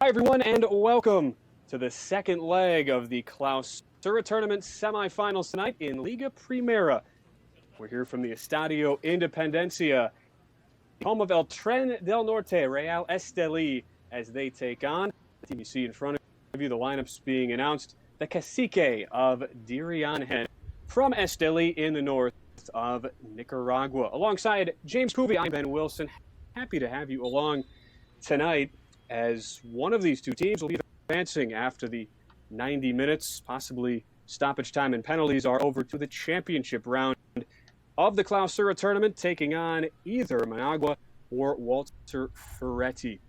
Hi, everyone, and welcome to the second leg of the Clausura Tournament semifinals tonight in Liga Primera. We're here from the Estadio Independencia, home of El Tren del Norte, Real Estelí, as they take on the team you see in front of you. The lineups being announced: the Cacique of Diriangén from Estelí in the north of Nicaragua. Alongside James Coovey, I'm Ben Wilson. Happy to have you along tonight, as one of these two teams will be advancing after the 90 minutes, possibly stoppage time and penalties, are over to the championship round of the Clausura tournament, taking on either Managua or Walter Ferretti.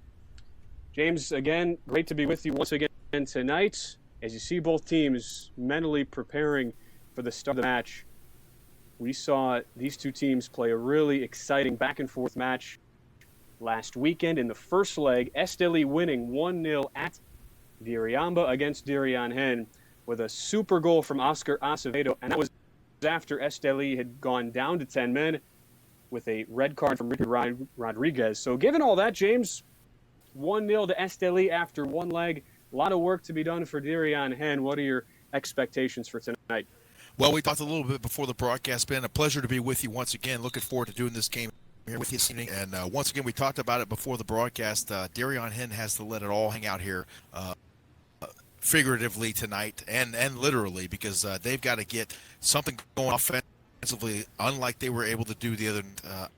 James, again, great to be with you once again tonight. As you see both teams mentally preparing for the start of the match, we saw these two teams play a really exciting back-and-forth match last weekend. In the first leg, Estelí winning 1-0 at Diriamba against Diriangén with a super goal from Oscar Acevedo, and that was after Estelí had gone down to 10 men with a red card from Richard Rodriguez. So given all that, James, 1-0 to Estelí after one leg. A lot of work to be done for Diriangén. What are your expectations for tonight? Well, we talked a little bit before the broadcast, Ben. A pleasure to be with you once again. Looking forward to doing this game here with you this evening. And once again, we talked about it before the broadcast. Diriangén has to let it all hang out here, figuratively tonight and literally, because they've got to get something going offensively, unlike they were able to do the other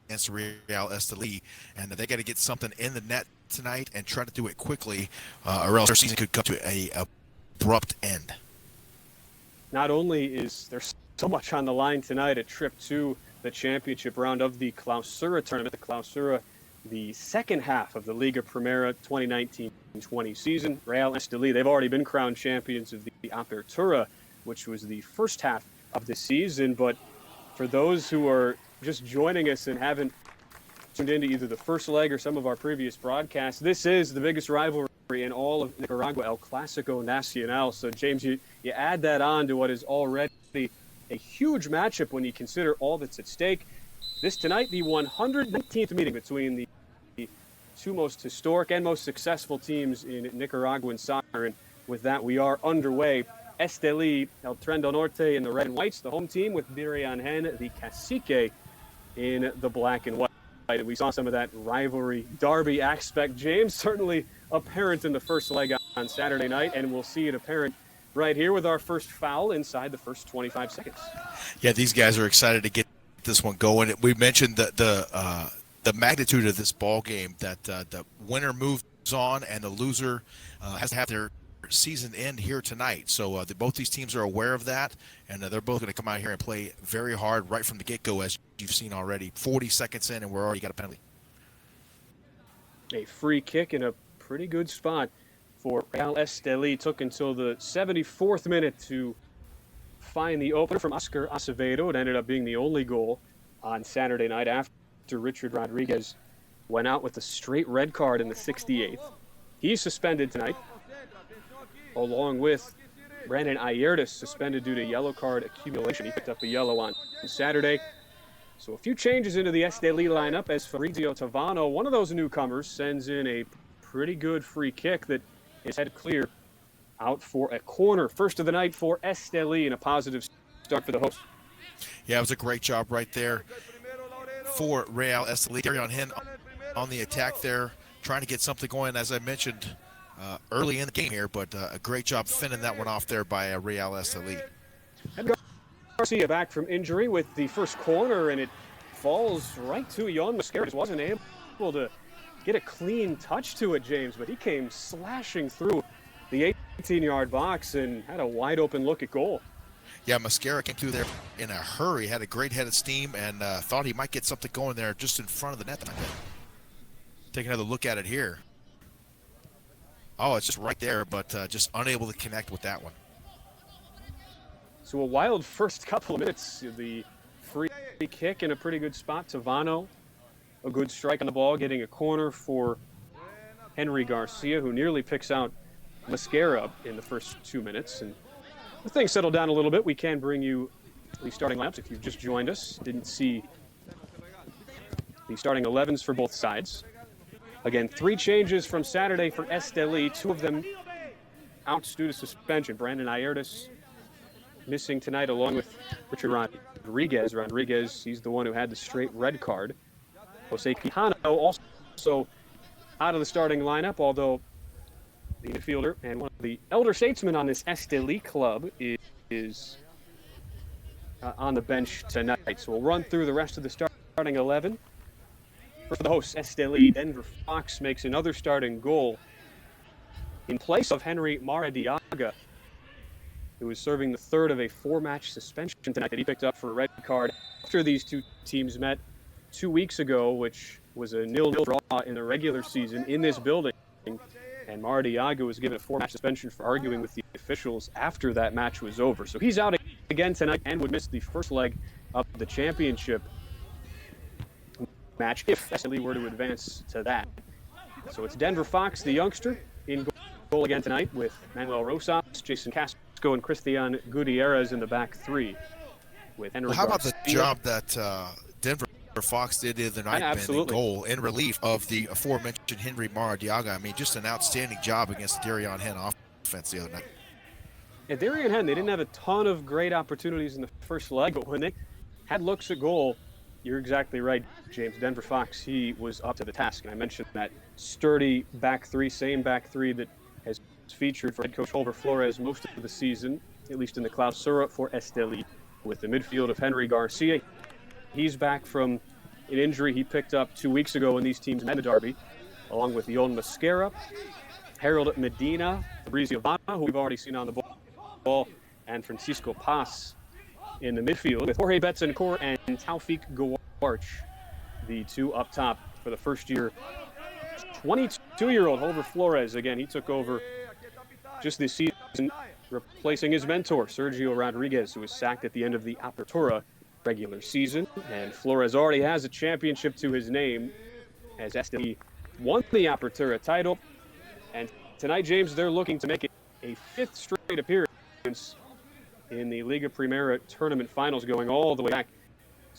against Real Estelí. And they got to get something in the net tonight and try to do it quickly, or else their season could come to a abrupt end. Not only is there so much on the line tonight, a trip to the championship round of the Clausura tournament. The Clausura, the second half of the Liga Primera 2019-20 season. Real Estelí, they've already been crowned champions of the Apertura, which was the first half of the season. But for those who are just joining us and haven't tuned into either the first leg or some of our previous broadcasts, this is the biggest rivalry in all of Nicaragua, El Clásico Nacional. So, James, you add that on to what is already a huge matchup when you consider all that's at stake. This tonight, the 119th meeting between the two most historic and most successful teams in Nicaraguan soccer. And with that, we are underway. Estelí, El Tren del Norte in the red and whites, the home team, with Diriangén, the Cacique, in the black and white. And we saw some of that rivalry derby aspect, James, certainly apparent in the first leg on Saturday night, and we'll see it apparent right here with our first foul inside the first 25 seconds. Yeah, these guys are excited to get this one going. We mentioned the magnitude of this ball game, that the winner moves on and the loser has to have their season end here tonight. So both these teams are aware of that, and they're both going to come out here and play very hard right from the get-go, as you've seen already. 40 seconds in, and we're already got a penalty. A free kick in a pretty good spot for Real Estelí. Took until the 74th minute to find the opener from Oscar Acevedo. It ended up being the only goal on Saturday night after Richard Rodriguez went out with a straight red card in the 68th. He's suspended tonight, along with Brandon Ayertis, suspended due to yellow card accumulation. He picked up a yellow on Saturday. So a few changes into the Estelí lineup as Fabrizio Tavano, one of those newcomers, sends in a pretty good free kick that is headed clear out for a corner. First of the night for Estelí, and a positive start for the hosts. Yeah, it was a great job right there for Real Estelí. Diriangén on the attack there, trying to get something going, as I mentioned early in the game here, but a great job fending that one off there by Real Estelí. Garcia back from injury with the first corner, and it falls right to Yon Mosquera. Just wasn't able to get a clean touch to it, James, but he came slashing through the 18-yard box and had a wide open look at goal. Yeah, Mosquera came through there in a hurry, had a great head of steam, and thought he might get something going there just in front of the net. Take another look at it here. Oh, it's just right there, but just unable to connect with that one. So a wild first couple of minutes. The free kick in a pretty good spot. Tavano, a good strike on the ball, getting a corner for Henry Garcia, who nearly picks out Mosquera in the first 2 minutes. And the things settle down a little bit. We can bring you the starting lineups if you've just joined us. Didn't see the starting 11s for both sides. Again, 3 changes from Saturday for Estelí, 2 of them out due to suspension. Brandon Ayertis missing tonight along with Richard Rodriguez. Rodriguez, he's the one who had the straight red card. Jose Quijano also out of the starting lineup, although the midfielder and one of the elder statesmen on this Estelí club is on the bench tonight. So we'll run through the rest of the starting 11. For the hosts, Estelí, Denver Fox makes another starting goal in place of Henry Maradiaga, who is serving the third of a 4-match suspension tonight that he picked up for a red card after these 2 teams met 2 weeks ago, which was a 0-0 draw in the regular season in this building. And Maradiaga was given a 4-match suspension for arguing with the officials after that match was over. So he's out again tonight and would miss the first leg of the championship match if Estelí were to advance to that. So it's Denver Fox, the youngster, in goal again tonight with Manuel Rosas, Jason Casco, and Christian Gutierrez in the back 3. With Henry how about the Garcia. job that Denver Fox did the other night, in goal in relief of the aforementioned Henry Maradiaga? I mean, just an outstanding job against the Diriangén offense the other night. Yeah, Diriangén, they didn't have a ton of great opportunities in the first leg, but when they had looks at goal, you're exactly right, James. Denver Fox, he was up to the task. And I mentioned that sturdy back 3, same back 3 that has featured for head coach Holger Flores most of the season, at least in the Clausura for Estelí, with the midfield of Henry Garcia. He's back from an injury he picked up 2 weeks ago when these teams met in the derby, along with Yon Mascara, Harold Medina, Fabrizio Vana, who we've already seen on the ball, and Francisco Paz in the midfield, with Jorge Betancourt and Taufik Gawarch, the 2 up top for the first-year 22-year-old Holger Flores. Again, he took over just this season, replacing his mentor, Sergio Rodriguez, who was sacked at the end of the Apertura regular season. And Flores already has a championship to his name, as Estelí won the Apertura title. And tonight, James, they're looking to make it a 5th straight appearance in the Liga Primera tournament finals, going all the way back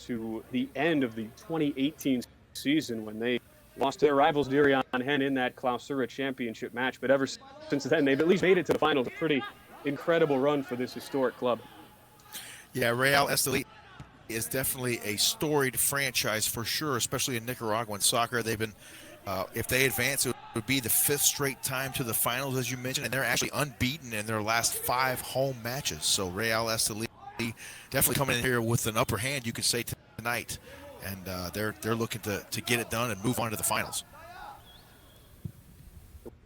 to the end of the 2018 season when they lost to their rivals Diriangén in that Clausura championship match. But ever since then, they've at least made it to the finals. A pretty incredible run for this historic club. Yeah, Real Estelí is definitely a storied franchise for sure, especially in Nicaraguan soccer. They've been, if they advance, it would be the 5th straight time to the finals, as you mentioned, and they're actually unbeaten in their last 5 home matches. So Real Estelí definitely coming in here with an upper hand, you could say, tonight, and they're looking to get it done and move on to the finals.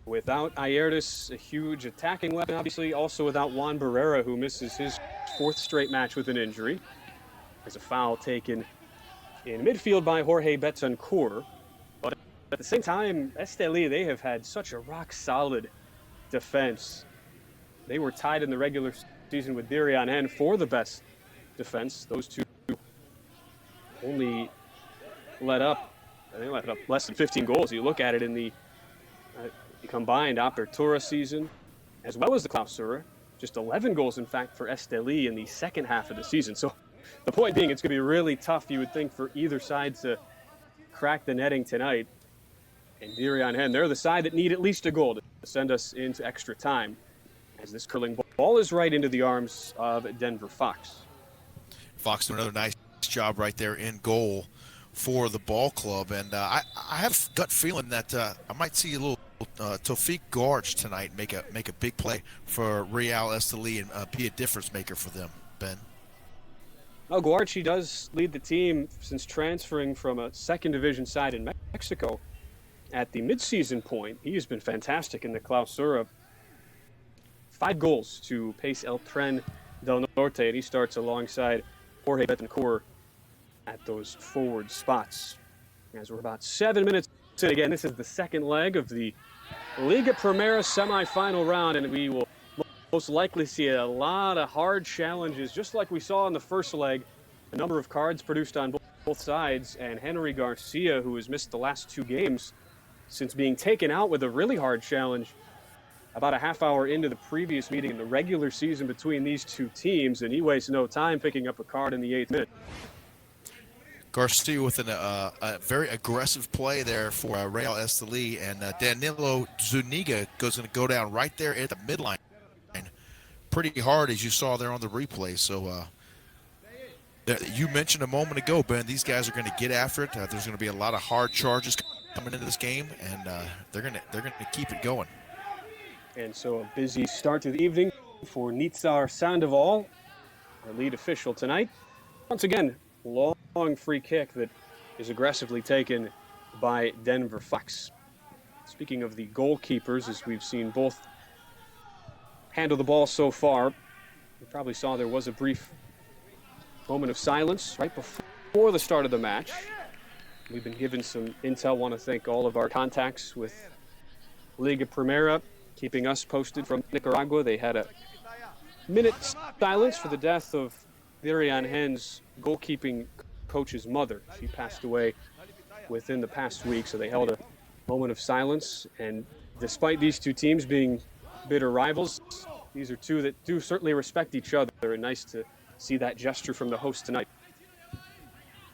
Without Ayertis, a huge attacking weapon, obviously, also without Juan Barrera, who misses his 4th straight match with an injury. There's a foul taken in midfield by Jorge Betancourt. But at the same time, Estelí, they have had such a rock-solid defense. They were tied in the regular season with Diriangén for the best defense. Those 2 only let up less than 15 goals. You look at it in the combined Apertura season, as well as the Clausura, just 11 goals, in fact, for Estelí in the second half of the season. So the point being, it's going to be really tough, you would think, for either side to crack the netting tonight. And Diriangén, they're the side that need at least a goal to send us into extra time, as this curling ball is right into the arms of Denver Fox. Fox doing another nice job right there in goal for the ball club. And I have a gut feeling that I might see a little Taufik Gawarch tonight make a big play for Real Estelí and be a difference maker for them, Ben. Well, Gawarch, he does lead the team since transferring from a second division side in Mexico at the midseason point. He has been fantastic in the Clausura. 5 goals to pace El Tren del Norte, and he starts alongside Jorge Betancourt at those forward spots. As we're about 7 minutes in, again, this is the second leg of the Liga Primera semifinal round, and we will most likely see a lot of hard challenges, just like we saw in the first leg. A number of cards produced on both sides, and Henry Garcia, who has missed the last 2 games since being taken out with a really hard challenge about a half hour into the previous meeting in the regular season between these 2 teams, and he wastes no time picking up a card in the 8th minute. Garcia with a very aggressive play there for Real Estelí, and Danilo Zuniga going to go down right there at the midline. Pretty hard, as you saw there on the replay. So you mentioned a moment ago, Ben, these guys are going to get after it. There's going to be a lot of hard charges coming into this game, and they're going to keep it going. And so a busy start to the evening for Nizar Sandoval, our lead official tonight. Once again, long free kick that is aggressively taken by Denver Fox. Speaking of the goalkeepers, as we've seen both handle the ball so far, you probably saw there was a brief moment of silence right before the start of the match. We've been given some intel. Want to thank all of our contacts with Liga Primera, keeping us posted from Nicaragua. They had a minute silence for the death of Diriangén's goalkeeping coach's mother. She passed away within the past week, so they held a moment of silence. And despite these two teams being bitter rivals, these are two that do certainly respect each other, and nice to see that gesture from the host tonight.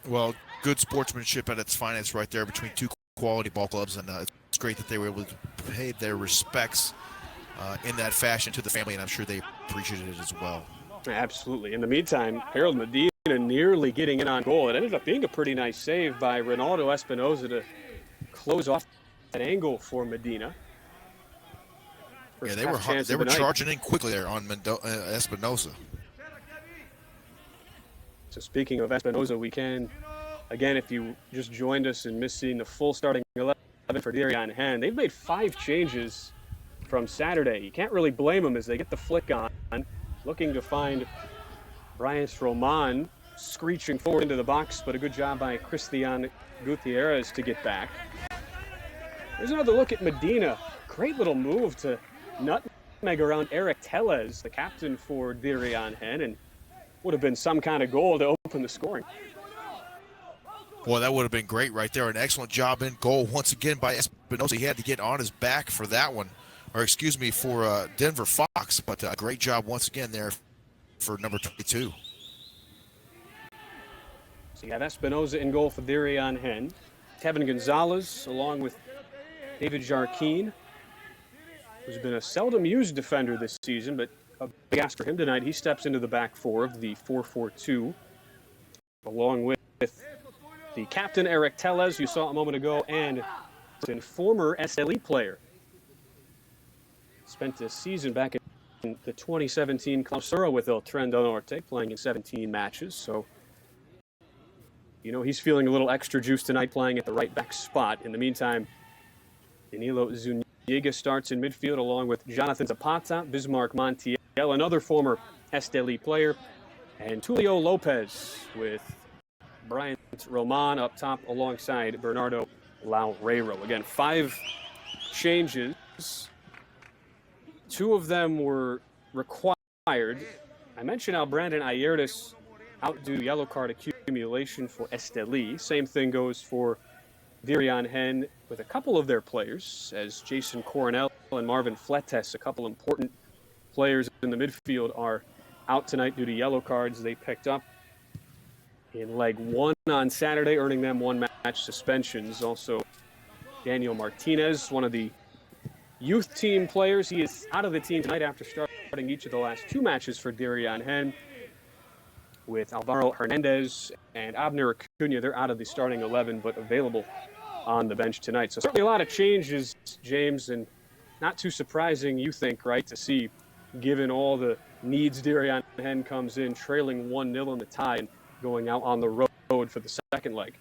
Well, good sportsmanship at its finest right there between two quality ball clubs, and it's great that they were able to pay their respects in that fashion to the family, and I'm sure they appreciated it as well. Absolutely. In the meantime, Harold Medina nearly getting in on goal. It ended up being a pretty nice save by Ronaldo Espinoza to close off that angle for Medina. Yeah, they were charging in quickly there on Espinoza. So speaking of Espinoza, we can, again, if you just joined us and missed seeing the full starting 11 for Diriangén, they've made 5 changes from Saturday. You can't really blame them as they get the flick on, looking to find Bryce Roman screeching forward into the box, but a good job by Christian Gutierrez to get back. There's another look at Medina. Great little move to nutmeg around Eric Tellez, the captain for Diriangén, and would have been some kind of goal to open the scoring. Boy, that would have been great right there. An excellent job in goal once again by Espinoza. He had to get on his back for that one, or excuse me, for Denver Fox, but a great job once again there for number 22. So you have Espinoza in goal for Diriangén. Kevin Gonzalez, along with David Jarquin, who's been a seldom used defender this season, but a big ask for him tonight. He steps into the back four of the 4-4-2, along with the captain, Eric Tellez, you saw a moment ago, and former Estelí player. Spent this season back in the 2017 Clausura with El Tren del Norte, playing in 17 matches. So, you know, he's feeling a little extra juice tonight, playing at the right back spot. In the meantime, Danilo Zuniga starts in midfield, along with Jonathan Zapata, Bismarck Montiel, another former Estelí player, and Tulio Lopez with Bryant Roman up top alongside Bernardo Laureiro. Again, 5 changes. 2 of them were required. I mentioned how Brandon Ayerdes out due to yellow card accumulation for Estelí. Same thing goes for Diriangén with a couple of their players, as Jason Coronel and Marvin Fletes, a couple important players in the midfield, are out tonight due to yellow cards they picked up in leg 1 on Saturday, earning them 1 match suspensions. Also, Daniel Martinez, one of the youth team players, he is out of the team tonight after starting each of the last 2 matches for Diriangén. With Alvaro Hernandez and Abner Acuna, they're out of the starting 11, but available on the bench tonight. So certainly a lot of changes, James, and not too surprising, you think, right, to see, given all the needs Diriangén comes in, trailing 1-0 in the tie and going out on the road for the second leg.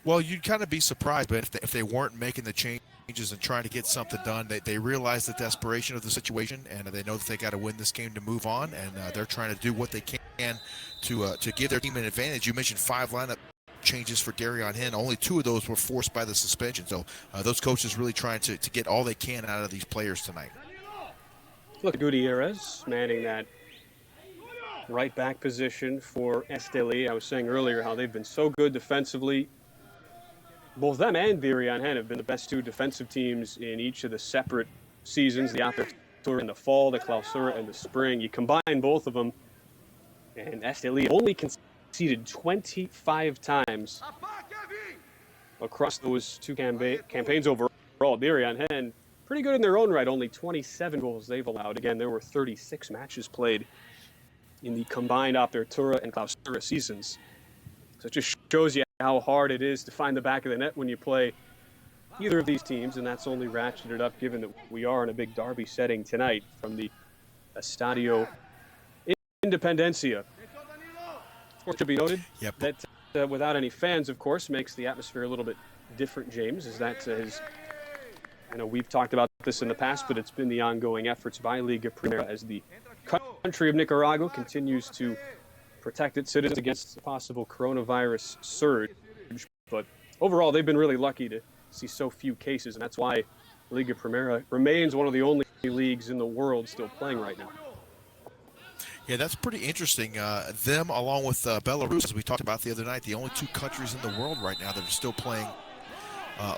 Well, you'd kind of be surprised, but if they weren't making the changes and trying to get something done, they realize the desperation of the situation, and they know that they got to win this game to move on, and they're trying to do what they can to give their team an advantage. You mentioned 5 lineup changes for Diriangén. Only 2 of those were forced by the suspension, so those coaches really trying to get all they can out of these players tonight. Look, Gutierrez manning that right back position for Estelí. I was saying earlier how they've been so good defensively. Both them and Diriangén have been the best 2 defensive teams in each of the separate seasons, the Apertura in the fall, the Clausura in the spring. You combine both of them, and Estelí only seeded 25 times across those two campaigns overall. Diriangén, pretty good in their own right, only 27 goals they've allowed. Again, there were 36 matches played in the combined Apertura and Clausura seasons. So it just shows you how hard it is to find the back of the net when you play either of these teams, and that's only ratcheted up given that we are in a big derby setting tonight from the Estadio Independencia. It should be noted that without any fans, of course, makes the atmosphere a little bit different, James, as that is, I know we've talked about this in the past, but it's been the ongoing efforts by Liga Primera as the country of Nicaragua continues to protect its citizens against a possible coronavirus surge. But overall, they've been really lucky to see so few cases, and that's why Liga Primera remains one of the only leagues in the world still playing right now. Yeah, that's pretty interesting. Them, along with Belarus, as we talked about the other night, the only two countries in the world right now that are still playing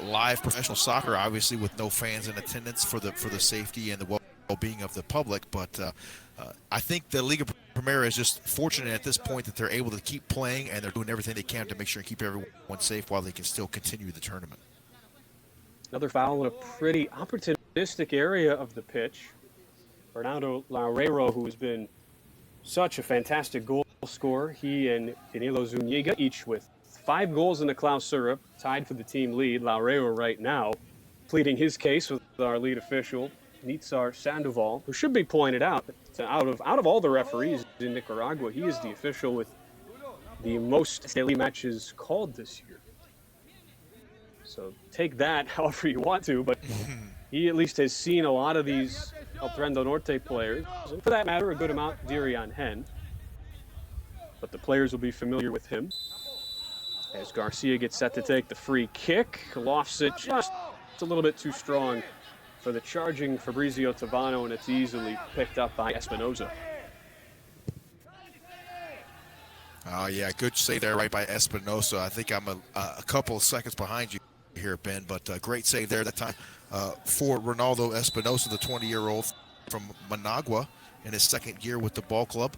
live professional soccer, obviously with no fans in attendance for the safety and the well-being of the public. But I think the Liga Primera is just fortunate at this point that they're able to keep playing, and they're doing everything they can to make sure and keep everyone safe while they can still continue the tournament. Another foul in a pretty opportunistic area of the pitch. Bernardo Loureiro, who has been such a fantastic goal scorer. He and Danilo Zuniga, each with 5 goals in the Clausura, tied for the team lead. Loureiro right now pleading his case with our lead official, Nitzar Sandoval, who should be pointed out that out of all the referees in Nicaragua, he is the official with the most Estelí matches called this year. So take that however you want to, but he at least has seen a lot of these El Trendo Norte players, and for that matter, a good amount Diriangén. But the players will be familiar with him. As Garcia gets set to take the free kick, lofts it just a little bit too strong for the charging Fabrizio Tavano, and it's easily picked up by Espinosa. Oh, yeah, good save there right by Espinosa. I think I'm a couple of seconds behind you here, Ben, but great save there that time for Ronaldo Espinosa, the 20-year-old from Managua in his second year with the ball club.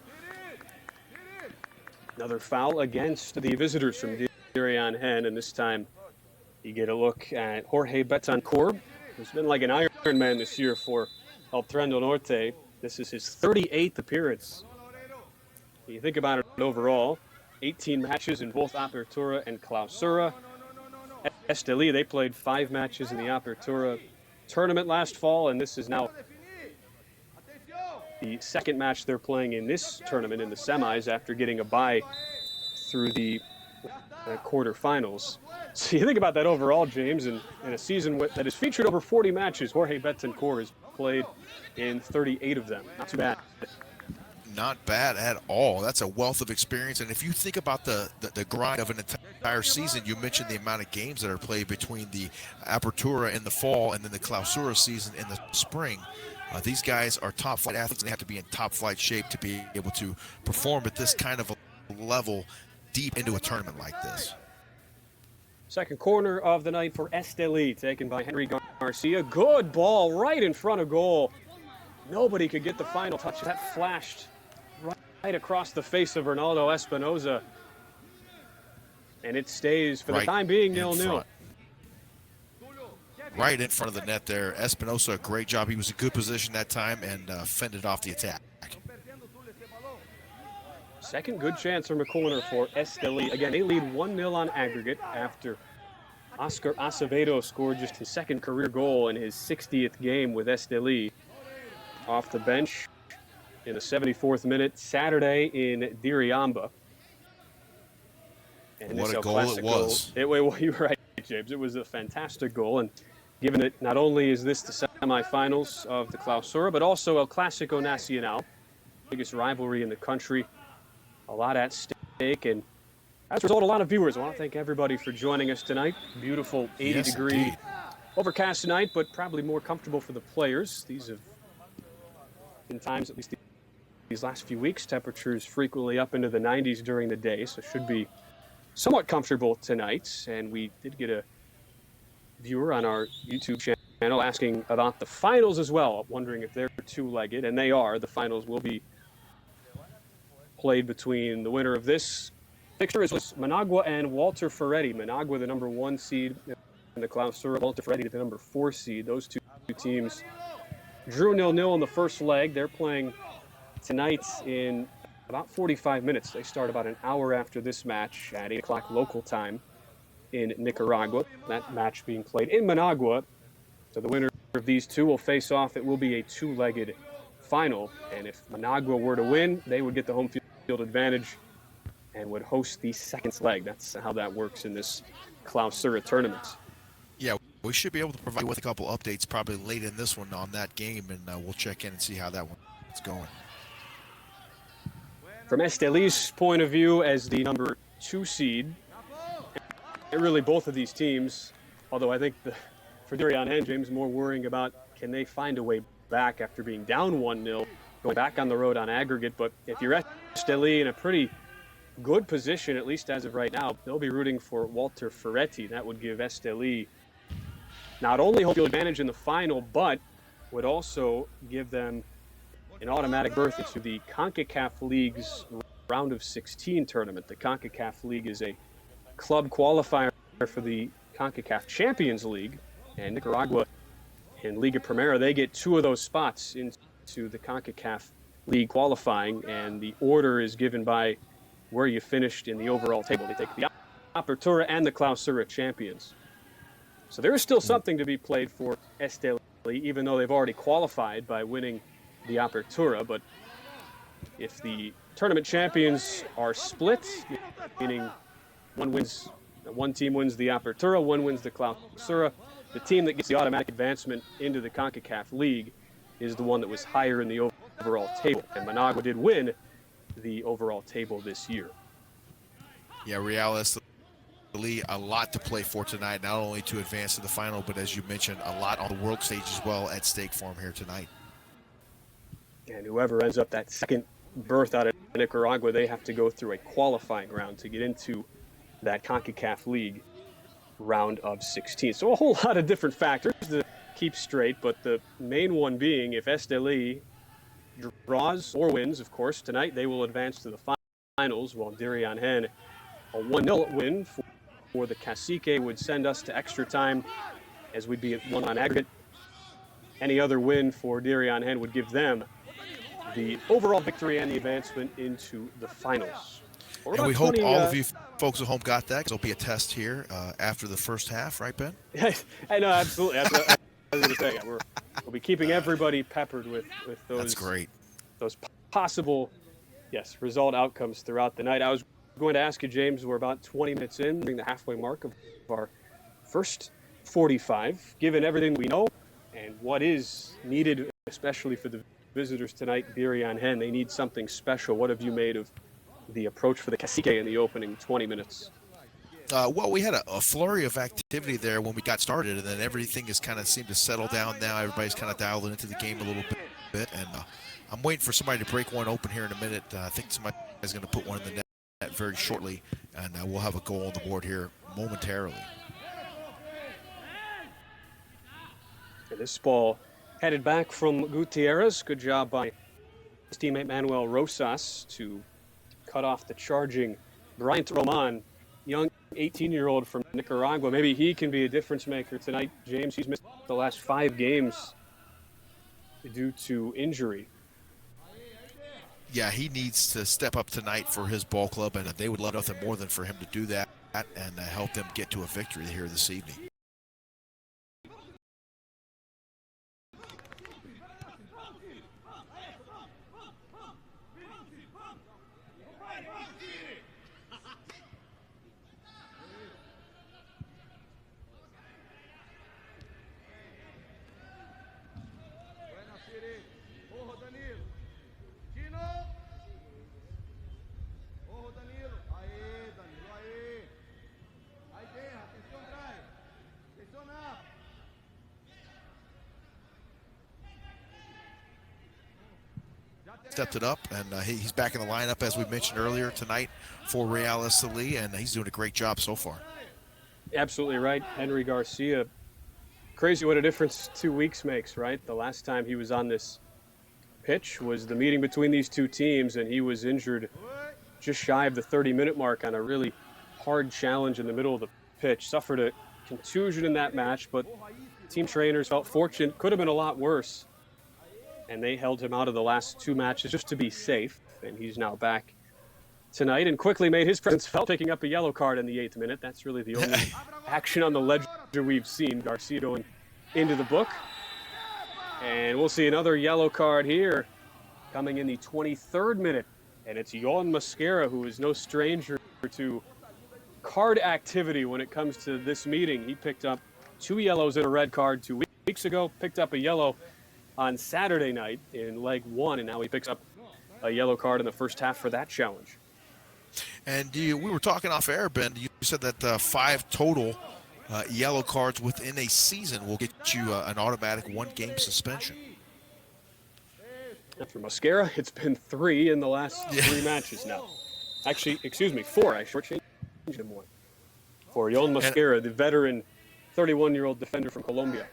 Another foul against the visitors from Diriangén, and this time you get a look at Jorge Betancourt, who's been like an Iron Man this year for El Trendo Norte. This is his 38th appearance. You think about it overall, 18 matches in both Apertura and Clausura. Estelí, they played 5 matches in the Apertura tournament last fall, and this is now the second match they're playing in this tournament in the semis after getting a bye through the quarterfinals. So you think about that overall, James, in a season that has featured over 40 matches, Jorge Betancourt has played in 38 of them. Not too bad. Not bad at all. That's a wealth of experience. And if you think about the grind of an entire season, you mentioned the amount of games that are played between the Apertura in the fall and then the Clausura season in the spring. These guys are top flight athletes, and they have to be in top flight shape to be able to perform at this kind of a level deep into a tournament like this. Second corner of the night for Estelí, taken by Henry Garcia. Good ball right in front of goal. Nobody could get the final touch. That flashed right across the face of Ronaldo Espinosa. And it stays, for the time being, 0-0. Right in front of the net there. Espinosa, a great job. He was in good position that time and fended off the attack. Second good chance from a corner for Estelí. Again, they lead 1-0 on aggregate after Oscar Acevedo scored just his second career goal in his 60th game with Estelí off the bench in the 74th minute Saturday in Diriamba. And what a goal it was. Well, you're right, James. It was a fantastic goal. And given that not only is this the semifinals of the Clausura, but also El Clásico Nacional, biggest rivalry in the country, a lot at stake. And as a result, a lot of viewers. I want to thank everybody for joining us tonight. Beautiful 80-degree overcast tonight, but probably more comfortable for the players. These have been times, at least these last few weeks, temperatures frequently up into the 90s during the day, so should be somewhat comfortable tonight. And we did get a viewer on our YouTube channel asking about the finals as well, wondering if they're two-legged, and they are. The finals will be played between the winner of this fixture is Managua and Walter Ferretti. Managua, the number 1 seed in the Clausura. Walter Ferretti, the number 4 seed. Those two teams drew 0-0 in the first leg. They're playing tonight in about 45 minutes. They start about an hour after this match at 8 o'clock local time in Nicaragua. That match being played in Managua. So the winner of these two will face off. It will be a 2-legged final. And if Managua were to win, they would get the home field advantage and would host the second leg. That's how that works in this Clausura tournament. Yeah, we should be able to provide you with a couple updates probably late in this one on that game, and we'll check in and see how that one's going. From Estelí's point of view as the number 2 seed, and really both of these teams, although I think for Diriangén, James, more worrying about can they find a way back after being down 1-0, going back on the road on aggregate. But if you're Estelí in a pretty good position, at least as of right now, they'll be rooting for Walter Ferretti. That would give Estelí not only home field advantage in the final, but would also give them an automatic berth into the CONCACAF League's round of 16 tournament. The CONCACAF League is a club qualifier for the CONCACAF Champions League, and Nicaragua in Liga Primera, they get 2 of those spots into the CONCACAF League qualifying, and the order is given by where you finished in the overall table. They take the Apertura and the Clausura champions. So there is still something to be played for Estelí, even though they've already qualified by winning the Apertura. But if the tournament champions are split, meaning one team wins the Apertura, one wins the Clausura, the team that gets the automatic advancement into the CONCACAF League is the one that was higher in the overall table. And Managua did win the overall table this year. Yeah, Real Estelí, a lot to play for tonight, not only to advance to the final, but as you mentioned, a lot on the world stage as well at stake for them here tonight. And whoever ends up that second berth out of Nicaragua, they have to go through a qualifying round to get into that CONCACAF League round of 16. So a whole lot of different factors to keep straight, but the main one being if Estelí draws or wins, of course, tonight they will advance to the finals, while Diriangén, a 1-0 win for the Cacique would send us to extra time as we'd be at 1 on aggregate. Any other win for Diriangén would give them the overall victory and the advancement into the finals. And we hope all of you folks at home got that, because there'll be a test here after the first half, right, Ben? I know, absolutely. I was going to say, we'll be keeping everybody peppered with those. That's great. Those possible, result outcomes throughout the night. I was going to ask you, James, we're about 20 minutes in, nearing the halfway mark of our first 45. Given everything we know and what is needed, especially for the visitors tonight, Diriangén, they need something special. What have you made of the approach for the Cacique in the opening 20 minutes? Well, we had a flurry of activity there when we got started, and then everything has kind of seemed to settle down now. Everybody's kind of dialed into the game a little bit, and I'm waiting for somebody to break one open here in a minute. I think somebody is going to put one in the net very shortly, and we'll have a goal on the board here momentarily. And this ball headed back from Gutierrez. Good job by his teammate Manuel Rosas to cut off the charging Bryant Roman, young 18-year-old from Nicaragua. Maybe he can be a difference maker tonight. James, he's missed the last 5 games due to injury. Yeah, he needs to step up tonight for his ball club, and they would love nothing more than for him to do that and help them get to a victory here this evening. Stepped it up, and he's back in the lineup, as we mentioned earlier tonight, for Real Estelí, and he's doing a great job so far. Absolutely right. Henry Garcia. Crazy what a difference 2 weeks makes, right? The last time he was on this pitch was the meeting between these two teams, and he was injured just shy of the 30-minute mark on a really hard challenge in the middle of the pitch. Suffered a contusion in that match, but team trainers felt fortunate. Could have been a lot worse. And they held him out of the last 2 matches just to be safe. And he's now back tonight and quickly made his presence felt, picking up a yellow card in the 8th minute. That's really the only action on the ledger we've seen. Garcia going into the book. And we'll see another yellow card here coming in the 23rd minute. And it's Yon Mosquera, who is no stranger to card activity when it comes to this meeting. He picked up 2 yellows and a red card 2 weeks ago, picked up a yellow on Saturday night in leg 1, and now he picks up a yellow card in the first half for that challenge. And we were talking off air, Ben. You said that 5 total yellow cards within a season will get you an automatic 1-game suspension. For Mosquera, it's been 3 in the last 3 matches now. Actually, excuse me, 4. I shortchanged him 1. For Yon Mosquera, the veteran 31-year-old defender from Colombia.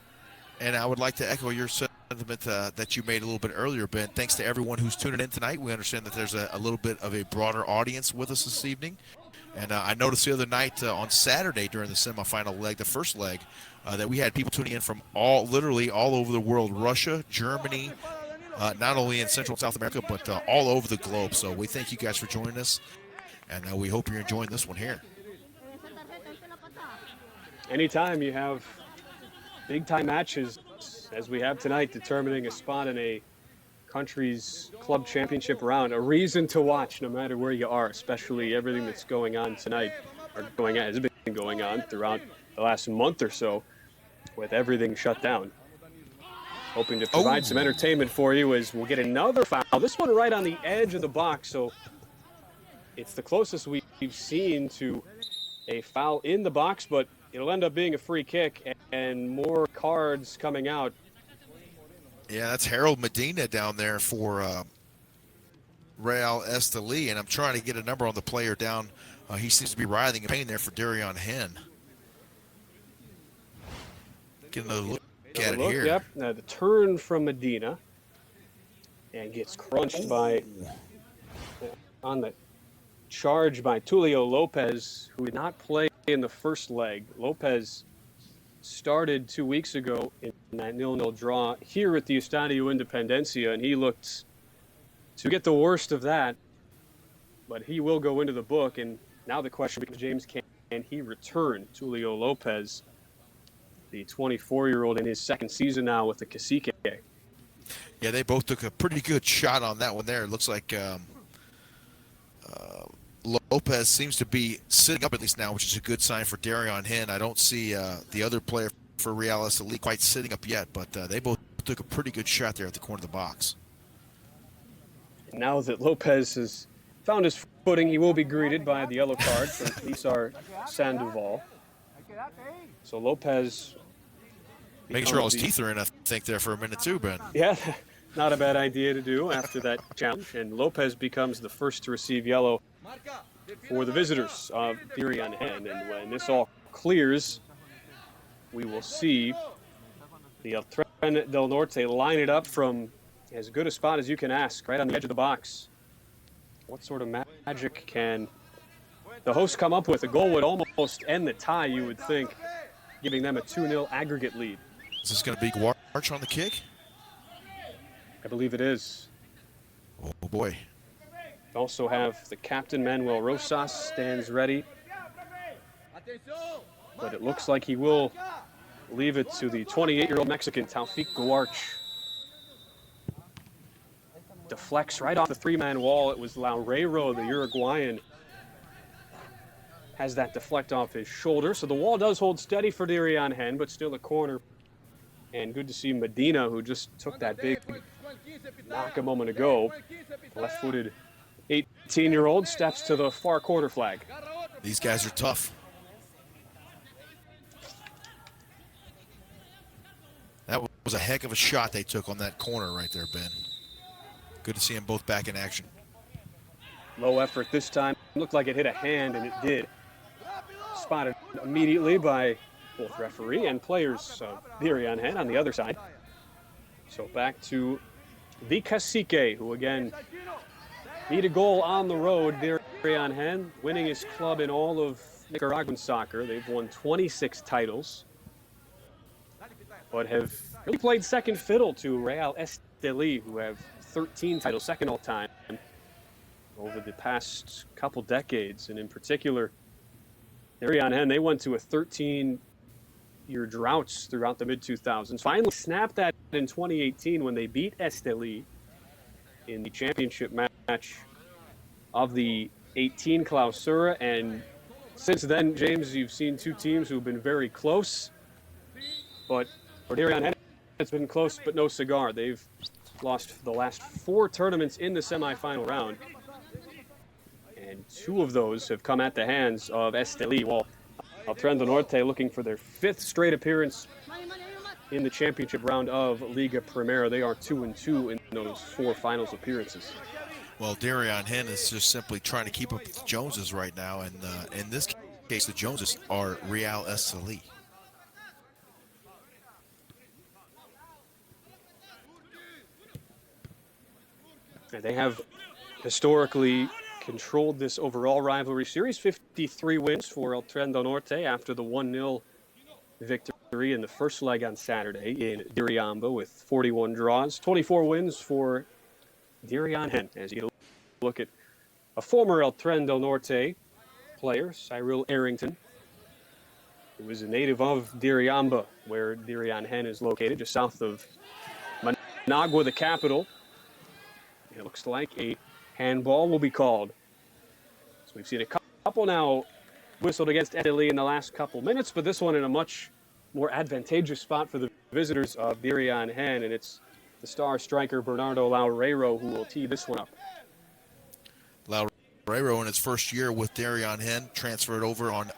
And I would like to echo your sentiment that you made a little bit earlier, Ben. Thanks to everyone who's tuning in tonight. We understand that there's a little bit of a broader audience with us this evening. And I noticed the other night on Saturday during the semifinal leg, the first leg, that we had people tuning in from literally all over the world, Russia, Germany, not only in Central and South America, but all over the globe. So we thank you guys for joining us, and we hope you're enjoying this one here. Anytime you have big-time matches, as we have tonight, determining a spot in a country's club championship round, a reason to watch no matter where you are, especially everything that's going on tonight, or has been going on throughout the last month or so with everything shut down. Hoping to provide some entertainment for you as we'll get another foul. This one right on the edge of the box, so it's the closest we've seen to a foul in the box, but it'll end up being a free kick and more cards coming out. Yeah, that's Harold Medina down there for Real Estelí, and I'm trying to get a number on the player down. He seems to be writhing in pain there for Diriangén. Get another look at it here. Yep, the turn from Medina and gets crunched on the charge by Tulio Lopez, who did not play in the first leg. Lopez started 2 weeks ago in that 0-0 draw here at the Estadio Independencia, and he looked to get the worst of that, but he will go into the book. And now the question becomes, James, can he return? Tulio Lopez, the 24-year-old in his 2nd season now with the Cacique. Yeah, they both took a pretty good shot on that one there. It looks like Lopez seems to be sitting up at least now, which is a good sign for Diriangén. I don't see the other player for Real Estelí quite sitting up yet, but they both took a pretty good shot there at the corner of the box. Now that Lopez has found his footing, he will be greeted by the yellow card from Isar Sandoval. So Lopez... Making sure all his teeth are in, I think, there for a minute too, Ben. Yeah, not a bad idea to do after that challenge. And Lopez becomes the first to receive yellow for the visitors of Diriangén. And when this all clears, we will see the El Tren del Norte line it up from as good a spot as you can ask, right on the edge of the box. What sort of magic can the hosts come up with? A goal would almost end the tie, you would think, giving them a 2-0 aggregate lead. Is this going to be Guarch on the kick? I believe it is. Oh, boy. Also have the captain, Manuel Rosas, stands ready. But it looks like he will leave it to the 28-year-old Mexican, Taufik Guarch. Deflects right off the 3-man wall. It was Laureiro, the Uruguayan, has that deflect off his shoulder. So the wall does hold steady for Diriangén, but still a corner. And good to see Medina, who just took that big knock a moment ago. Left-footed 18-year-old steps to the far corner flag. These guys are tough. That was a heck of a shot they took on that corner right there, Ben. Good to see them both back in action. Low effort this time. Looked like it hit a hand, and it did. Spotted immediately by both referee and players of Diriangén on the other side. So back to the Cacique, who again need a goal on the road. Diriangén, winningest club in all of Nicaraguan soccer. They've won 26 titles, but have really played second fiddle to Real Estelí, who have 13 titles, second all time, over the past couple decades. And in particular, Diriangén, they went to a 13-year drought throughout the mid-2000s. Finally snapped that in 2018 when they beat Estelí in the championship match of the 18 Clausura. And since then, James, you've seen two teams who've been very close, but for Diriangén, it's been close but no cigar. They've lost the last 4 tournaments in the semifinal round, and 2 of those have come at the hands of Estelí. While El Tren del Norte looking for their 5th straight appearance in the championship round of Liga Primera. They are 2-2 in those 4 finals appearances. Well, Diriangén is just simply trying to keep up with the Joneses right now, and in this case, the Joneses are Real Estelí. They have historically controlled this overall rivalry series. 53 wins for El Tren del Norte after the 1-0 victory in the first leg on Saturday in Diriamba, with 41 draws. 24 wins for Diriangén, as you look at a former El Tren del Norte player, Cyril Arrington, who is a native of Diriamba, where Diriangén is located, just south of Managua, the capital. It looks like a handball will be called. So we've seen a couple now whistled against Estelí in the last couple minutes, but this one in a much more advantageous spot for the visitors of Diriangén, and it's the star striker Bernardo Loureiro who will tee this one up. Loureiro, in his first year with Diriangén, transferred over on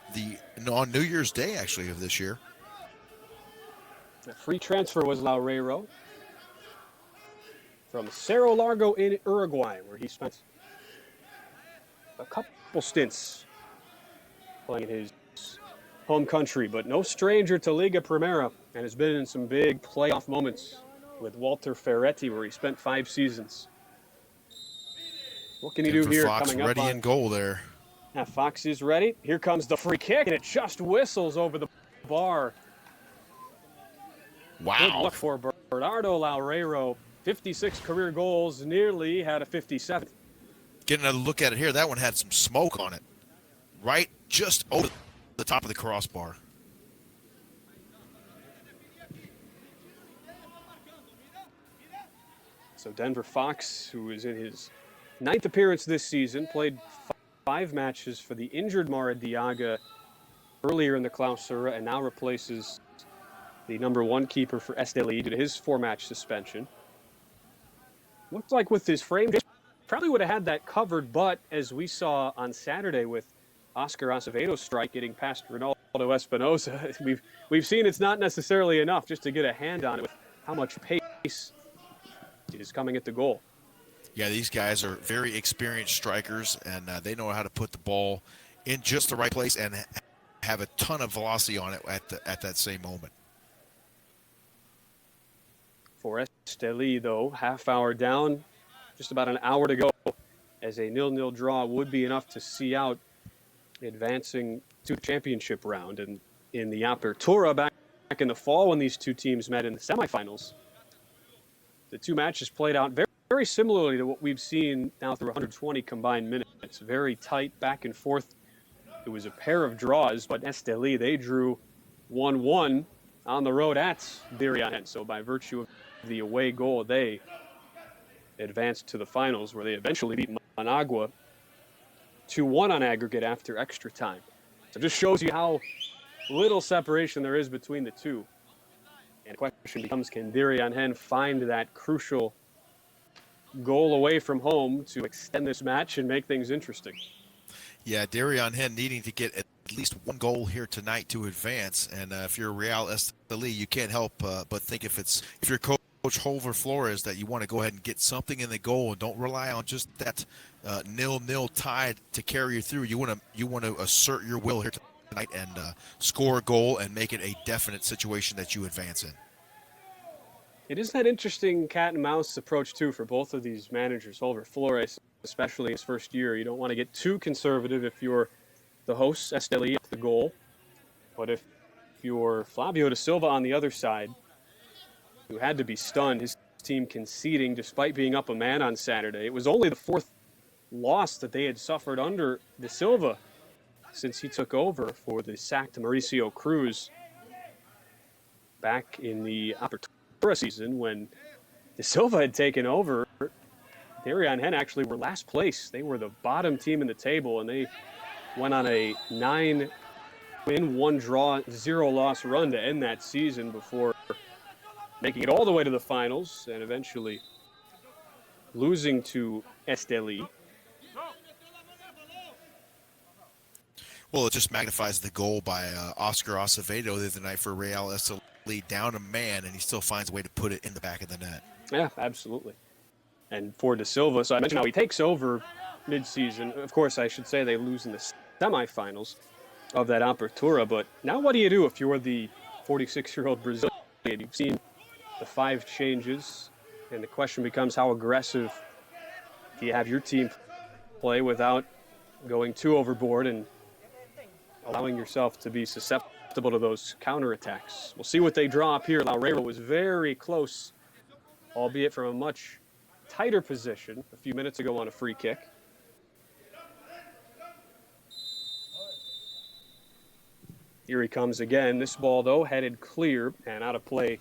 New Year's Day, actually, of this year. A free transfer was Loureiro from Cerro Largo in Uruguay, where he spent a couple stints playing in his home country, but no stranger to Liga Primera, and has been in some big playoff moments with Walter Ferretti, where he spent 5 seasons. What can he do here? Fox Coming up ready in goal there. Yeah, Fox is ready. Here comes the free kick, and it just whistles over the bar. Wow. Good look for Bernardo Loureiro. 56 career goals, nearly had a 57th. Get another look at it here. That one had some smoke on it. Right just over the top of the crossbar. So Denver Fox, who is in his 9th appearance this season, played 5 matches for the injured Maradiaga earlier in the Clausura, and now replaces the number 1 keeper for Estelí due to his 4-match suspension. Looked like with his frame, probably would have had that covered, but as we saw on Saturday with Oscar Acevedo's strike getting past Ronaldo Espinosa, we've seen it's not necessarily enough just to get a hand on it with how much pace is coming at the goal. Yeah, these guys are very experienced strikers, and they know how to put the ball in just the right place and have a ton of velocity on it at that same moment. For Estelí, though, half hour down, just about an hour to go, as a 0-0 draw would be enough to see out advancing to the championship round. And in the Apertura back in the fall, when these two teams met in the semifinals, the 2 matches played out very, very similarly to what we've seen now through 120 combined minutes. Very tight back and forth. It was a pair of draws, but Estelí, they drew 1-1 on the road at Diriangén. So by virtue of the away goal, they advanced to the finals, where they eventually beat Managua 2-1 on aggregate after extra time. So it just shows you how little separation there is between the two. And the question becomes, can Diriangén find that crucial goal away from home to extend this match and make things interesting? Yeah, Diriangén needing to get at least 1 goal here tonight to advance. And if you're Real Estelí, you can't help but think if you're Coach Holver Flores, that you want to go ahead and get something in the goal and don't rely on just that 0-0 tie to carry you through. You want to assert your will here tonight and score a goal and make it a definite situation that you advance in. It is that interesting cat and mouse approach too for both of these managers, Holver Flores especially his first year. You don't want to get too conservative if you're the hosts, Estelí, the goal. But if you're Flavio da Silva on the other side, who had to be stunned, his team conceding despite being up a man on Saturday. It was only the fourth loss that they had suffered under da Silva since he took over for the sacked Mauricio Cruz back in the Apertura season when da Silva had taken over. Diriangén actually were last place. They were the bottom team in the table, and they went on a 9-win, 1-draw, 0-loss run to end that season before making it all the way to the finals and eventually losing to Estelí. Well, it just magnifies the goal by Oscar Acevedo the other night for Real Estelí, down a man, and he still finds a way to put it in the back of the net. Yeah, absolutely. And for da Silva, so I mentioned how he takes over mid-season. Of course, I should say they lose in the semifinals of that Apertura, but now what do you do if you're the 46-year-old Brazilian? You've seen the 5 changes, and the question becomes how aggressive do you have your team play without going too overboard and allowing yourself to be susceptible to those counterattacks. We'll see what they draw up here. Laureiro was very close, albeit from a much tighter position a few minutes ago on a free kick. Here he comes again. This ball, though, headed clear and out of play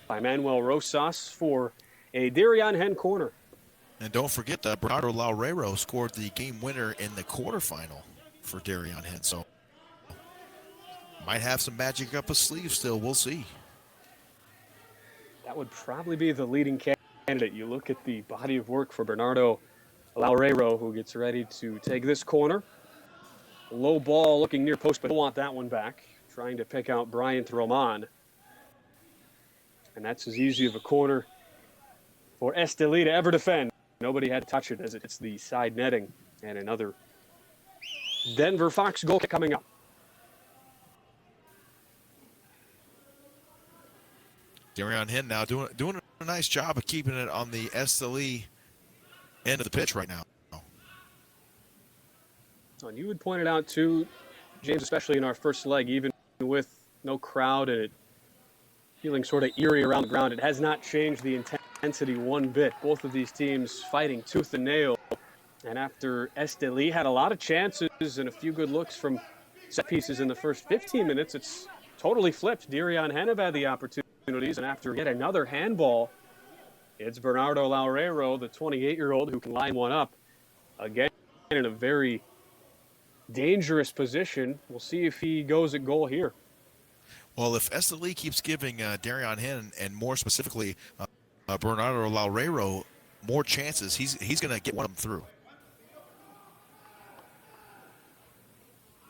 by Manuel Rosas for a Diriangén corner. And don't forget that Bernardo Laureiro scored the game winner in the quarterfinal for Diriangén. So might have some magic up his sleeve still. We'll see. That would probably be the leading candidate. You look at the body of work for Bernardo Laureiro, who gets ready to take this corner. Low ball looking near post, but he'll want that one back. Trying to pick out Bryant Roman. And that's as easy of a corner for Estelí to ever defend. Nobody had to touch it as it hits the side netting. And another Denver Fox goal coming up. Diriangén now doing a nice job of keeping it on the Estelí end of the pitch right now. And you would point it out too, James, especially in our first leg, even with no crowd and it feeling sort of eerie around the ground, it has not changed the intensity one bit. Both of these teams fighting tooth and nail. And after Estelí had a lot of chances and a few good looks from set pieces in the first 15 minutes, it's totally flipped. Diriangén have had the opportunities, and after yet another handball, it's Bernardo Laureiro, the 28-year-old, who can line one up. Again, in a very dangerous position. We'll see if he goes at goal here. Well, if Estelí keeps giving Diriangén and more specifically Bernardo Laureiro more chances, he's going to get one of them through.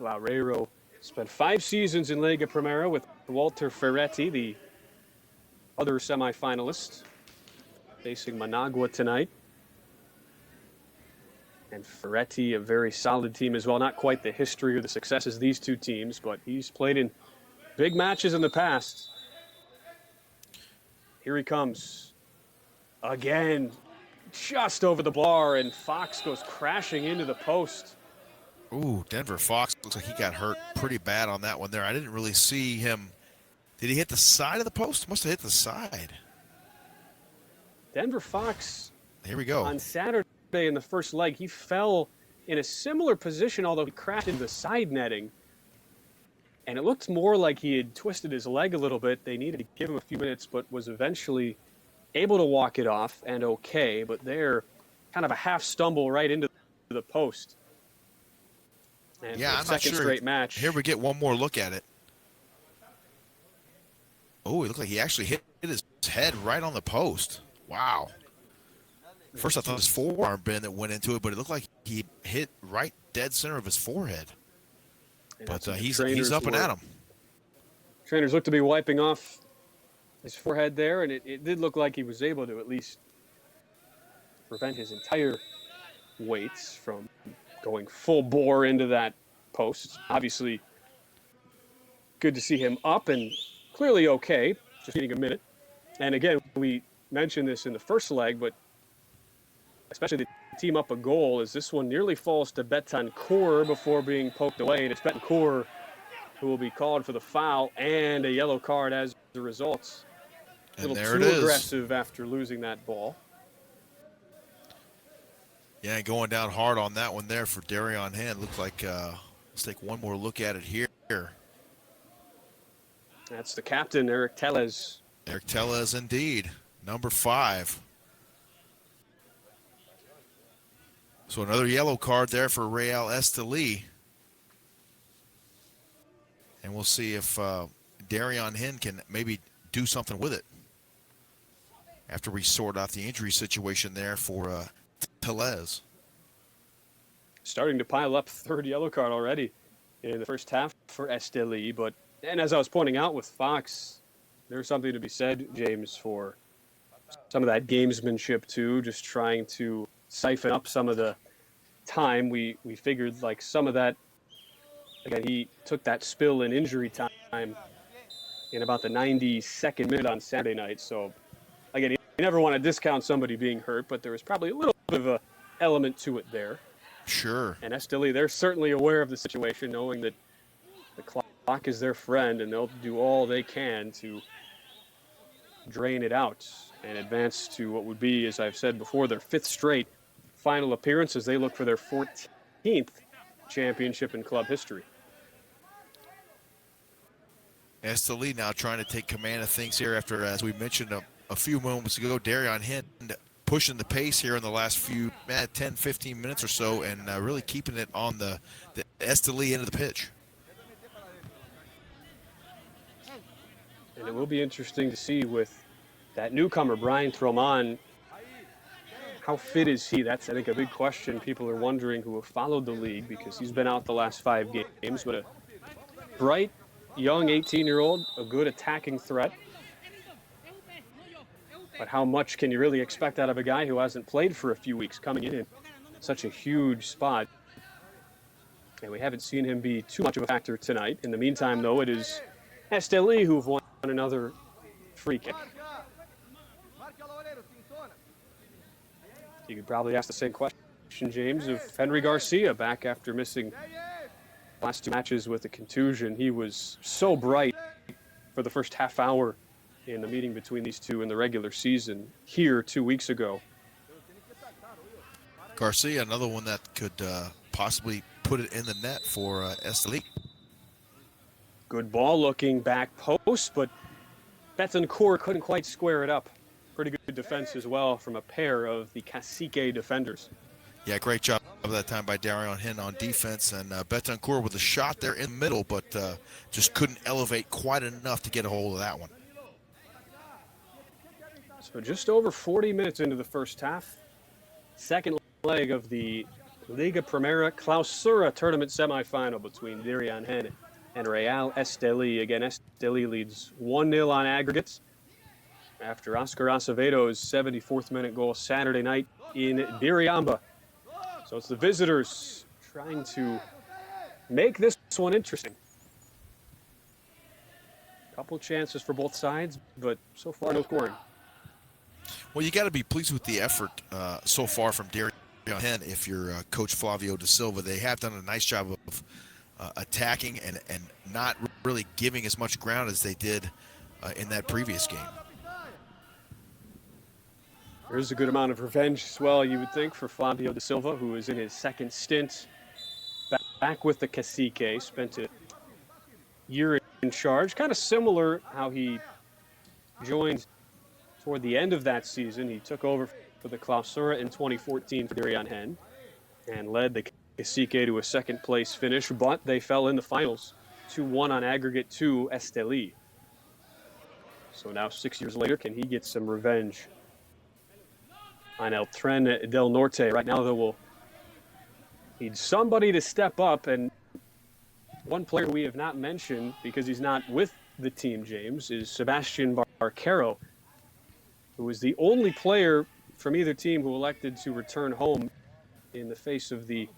Laureiro spent 5 seasons in Liga Primera with Walter Ferretti, the other semifinalist, facing Managua tonight. And Ferretti, a very solid team as well. Not quite the history or the success as these two teams, but he's played in big matches in the past. Here he comes. Again, just over the bar, and Fox goes crashing into the post. Ooh, Denver Fox looks like he got hurt pretty bad on that one there. I didn't really see him. Did he hit the side of the post? Must have hit the side. Denver Fox, here we go. On Saturday in the first leg, he fell in a similar position, although he crashed into the side netting. And it looked more like he had twisted his leg a little bit. They needed to give him a few minutes, but was eventually able to walk it off and okay. But there, kind of a half stumble right into the post. And yeah, I'm not sure. Straight match. Here we get one more look at it. Oh, it looked like he actually hit his head right on the post. Wow. First, I thought it was forearm bend that went into it, but it looked like he hit right dead center of his forehead. But he's up and at him. Trainers look to be wiping off his forehead there, and it did look like he was able to at least prevent his entire weights from going full bore into that post. Obviously, good to see him up and clearly okay, just needing a minute. And again, we mentioned this in the first leg, but especially the team up a goal as this one nearly falls to Betancourt before being poked away. And it's Betancourt who will be called for the foul and a yellow card as a result. A little too aggressive after losing that ball. Yeah, going down hard on that one there for Diriangén. Looks like, let's take one more look at it here. That's the captain, Eric Tellez. Eric Tellez, indeed. Number 5. So another yellow card there for Real Estelí. And we'll see if Diriangén can maybe do something with it after we sort out the injury situation there for Tellez. Starting to pile up, third yellow card already in the first half for Estelí. And as I was pointing out with Fox, there's something to be said, James, for some of that gamesmanship too, just trying to siphon up some of the time. We figured like some of that, again, he took that spill in injury time in about the 92nd minute on Saturday night. So again, you never want to discount somebody being hurt, but there was probably a little bit of a element to it there. Sure. And Estelí, they're certainly aware of the situation, knowing that the clock is their friend, and they'll do all they can to drain it out and advance to what would be, as I've said before, their 5th straight final appearance as they look for their 14th championship in club history. Estelí now trying to take command of things here after, as we mentioned a few moments ago, Diriangén pushing the pace here in the last few 10, 15 minutes or so, and really keeping it on the Estelí end of the pitch. And it will be interesting to see with that newcomer, Brian Troman, how fit is he? That's, I think, a big question people are wondering who have followed the league, because he's been out the last 5 games, but a bright, young 18-year-old, a good attacking threat. But how much can you really expect out of a guy who hasn't played for a few weeks coming in such a huge spot? And we haven't seen him be too much of a factor tonight. In the meantime, though, it is Estelí who've won another free kick. You could probably ask the same question, James, of Henry Garcia back after missing last 2 matches with a contusion. He was so bright for the first half hour in the meeting between these two in the regular season here 2 weeks ago. Garcia, another one that could possibly put it in the net for Estelí. Good ball looking back post, but Betancourt couldn't quite square it up. Pretty good defense as well from a pair of the Cacique defenders. Yeah, great job of that time by Diriangén on defense, and Betancourt with a shot there in the middle, but just couldn't elevate quite enough to get a hold of that one. So just over 40 minutes into the first half, second leg of the Liga Primera Clausura tournament semifinal between Diriangén and Real Estelí. Again, Estelí leads 1-0 on aggregates after Oscar Acevedo's 74th minute goal Saturday night in Diriamba. So it's the visitors trying to make this one interesting. Couple chances for both sides, but so far no scoring. Well, you got to be pleased with the effort so far from Diriangén if you're Coach Flavio da Silva. They have done a nice job of attacking and not really giving as much ground as they did in that previous game. There's a good amount of revenge as well, you would think, for Flavio da Silva, who is in his second stint back with the Cacique. Spent a year in charge. Kind of similar how he joined toward the end of that season. He took over for the Clausura in 2014 for Diriangén and led the Cacique to a second-place finish, but they fell in the finals 2-1 on aggregate to Estelí. So now 6 years later, can he get some revenge on El Tren del Norte? Right now, they will need somebody to step up, and one player we have not mentioned because he's not with the team, James, is Sebastian Barquero, who was the only player from either team who elected to return home in the face of the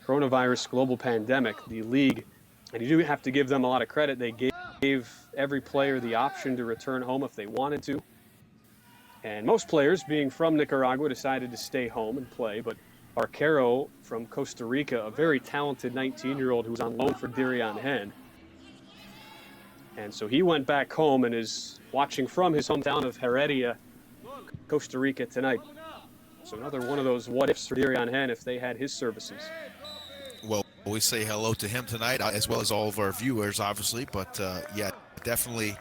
coronavirus global pandemic. The league, and you do have to give them a lot of credit, they gave every player the option to return home if they wanted to. And most players, being from Nicaragua, decided to stay home and play. But Barquero from Costa Rica, a very talented 19-year-old who was on loan for Diriangén. And so he went back home and is watching from his hometown of Heredia, Costa Rica tonight. So another one of those what-ifs for Diriangén if they had his services. Well, we say hello to him tonight, as well as all of our viewers, obviously. But, yeah, definitely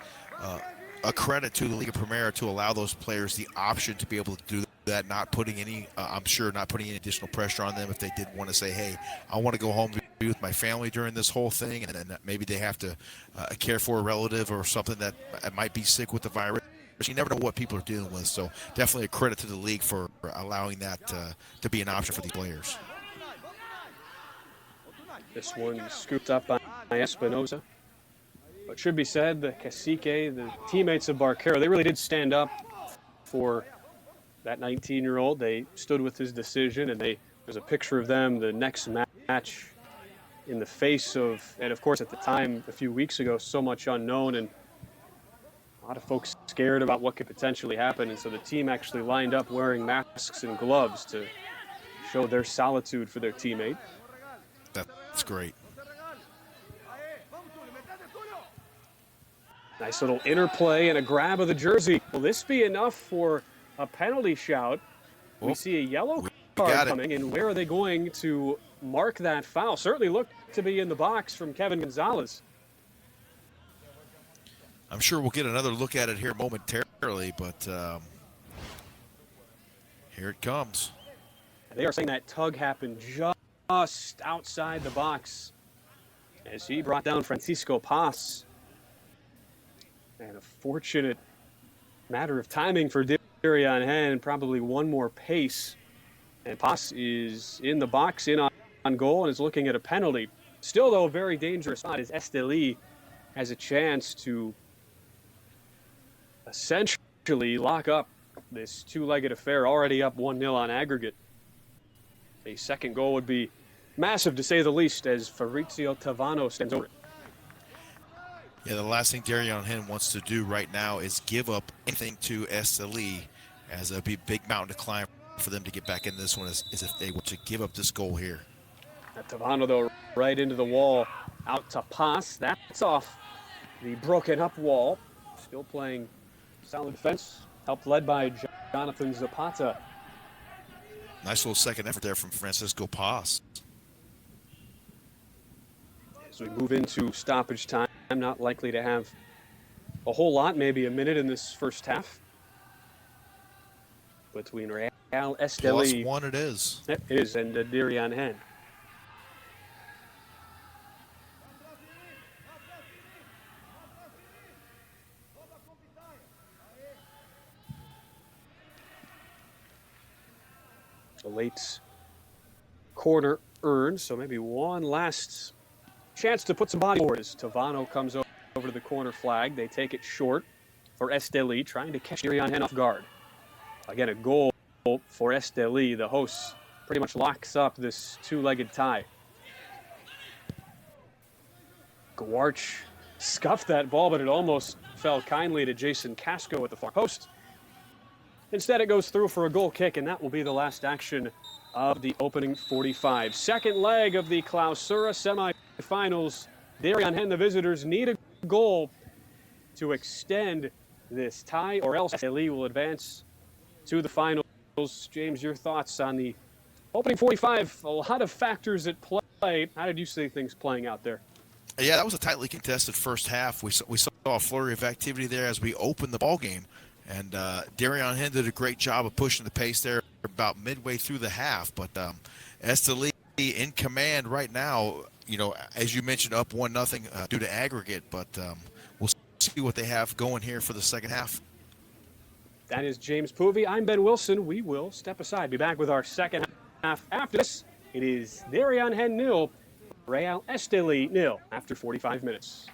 a credit to the Liga Primera to allow those players the option to be able to do that, not putting any, I'm sure, not putting any additional pressure on them if they did want to say, hey, I want to go home to be with my family during this whole thing, and then maybe they have to care for a relative or something that might be sick with the virus. You never know what people are dealing with, so definitely a credit to the league for allowing that to be an option for these players. This one scooped up by Espinoza. But should be said, the Cacique, the teammates of Barquero, they really did stand up for that 19-year-old. They stood with his decision, and there's a picture of them the next match in the face of, and of course at the time, a few weeks ago, so much unknown, and a lot of folks scared about what could potentially happen. And so the team actually lined up wearing masks and gloves to show their solitude for their teammate. That's great. Nice little interplay and a grab of the jersey. Will this be enough for a penalty shout? We see a yellow card coming, and where are they going to mark that foul? Certainly looked to be in the box from Kevin Gonzalez. I'm sure we'll get another look at it here momentarily, but here it comes. They are saying that tug happened just outside the box as he brought down Francisco Paz. And a fortunate matter of timing for Diriangén, probably one more pace. And Paz is in the box, in on goal, and is looking at a penalty. Still, though, a very dangerous spot as Estelí has a chance to essentially lock up this two-legged affair, already up 1-0 on aggregate. A second goal would be massive, to say the least, as Fabrizio Tavano stands over it. Yeah, the last thing Diriangén wants to do right now is give up anything to Estelí, as a big mountain to climb for them to get back in this one, is if they were to give up this goal here. Tavano, though, right into the wall, out to Paz. That's off the broken up wall. Still playing solid defense, helped led by Jonathan Zapata. Nice little second effort there from Francisco Paz. As we move into stoppage time, I'm not likely to have a whole lot, maybe a minute in this first half. Between Real Estelí. +1 it is. It is, and Diriangén. A late corner earned, so maybe one last chance to put some body forward as Tavano comes over to the corner flag. They take it short for Estelí, trying to catch Diriangén off guard. Again, a goal for Estelí. The hosts pretty much locks up this two-legged tie. Guarch scuffed that ball, but it almost fell kindly to Jason Casco at the far post. Instead, it goes through for a goal kick, and that will be the last action of the opening 45. Second leg of the Clausura semifinals. Diriangén, the visitors, need a goal to extend this tie, or else Estelí will advance to the finals. James, your thoughts on the opening 45? A lot of factors at play. How did you see things playing out there? Yeah, that was a tightly contested first half. We saw a flurry of activity there as we opened the ball game. And Diriangén did a great job of pushing the pace there about midway through the half. But Estelí in command right now, you know, as you mentioned, up 1-0 due to aggregate. But we'll see what they have going here for the second half. That is James Poovey. I'm Ben Wilson. We will step aside. Be back with our second half after this. It is Diriangén 0, Real Estelí 0 after 45 minutes.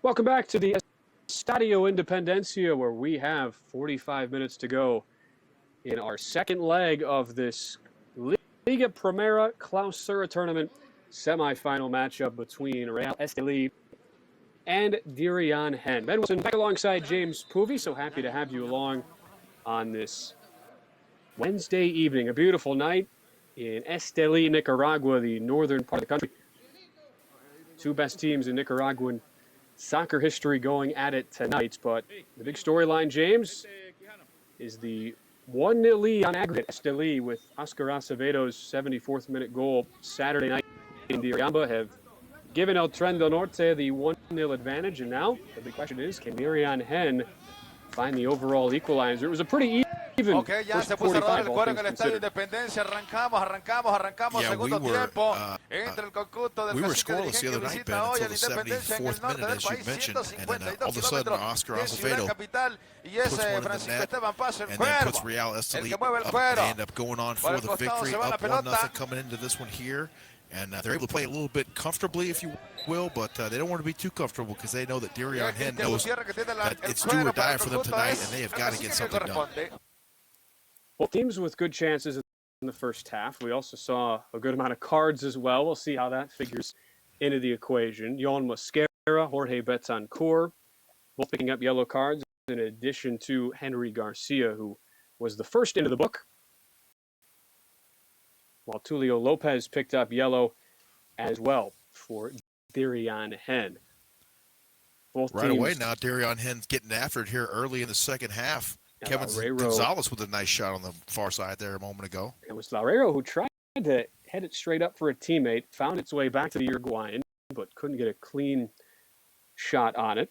Welcome back to the Estadio Independencia, where we have 45 minutes to go in our second leg of this Liga Primera Clausura tournament semifinal matchup between Real Estelí and Diriangén. Ben Wilson back alongside James Poovey, so happy to have you along on this Wednesday evening. A beautiful night in Estelí, Nicaragua, the northern part of the country. Two best teams in Nicaraguan soccer history going at it tonight, but the big storyline, James, is the 1-0 lead on aggregate. Estelí with Oscar Acevedo's 74th minute goal Saturday night in Diriangén have given El Tren del Norte the 1-0 advantage, and now the big question is, can Diriangén find the overall equalizer? It was a pretty even Ok, ya se puso a rodar el cuero en el Estadio Independencia. Arrancamos segundo tiempo. Entra el conjunto del cacique Diriangén que visita hoy al Independencia en el norte del país. 152 kilómetros de Ciudad Capital. Y es Francisco Esteban Paz, el cuervo, el que mueve el cuero. Por el costado se va la pelota. And they're able to play a little bit comfortably, if you will, but they don't want to be too comfortable because they know that Diriangén knows that it's do or die for them tonight, and they have got to get something done. Well, teams with good chances in the first half. We also saw a good amount of cards as well. We'll see how that figures into the equation. Yon Mosquera, Jorge Betancourt, both picking up yellow cards, in addition to Henry Garcia, who was the first into the book, while Tulio Lopez picked up yellow as well for Diriangén. Both right away now, Diriangén's getting after it here early in the second half. Kevin Gonzalez with a nice shot on the far side there a moment ago. It was Larrero who tried to head it straight up for a teammate, found its way back to the Uruguayan, but couldn't get a clean shot on it.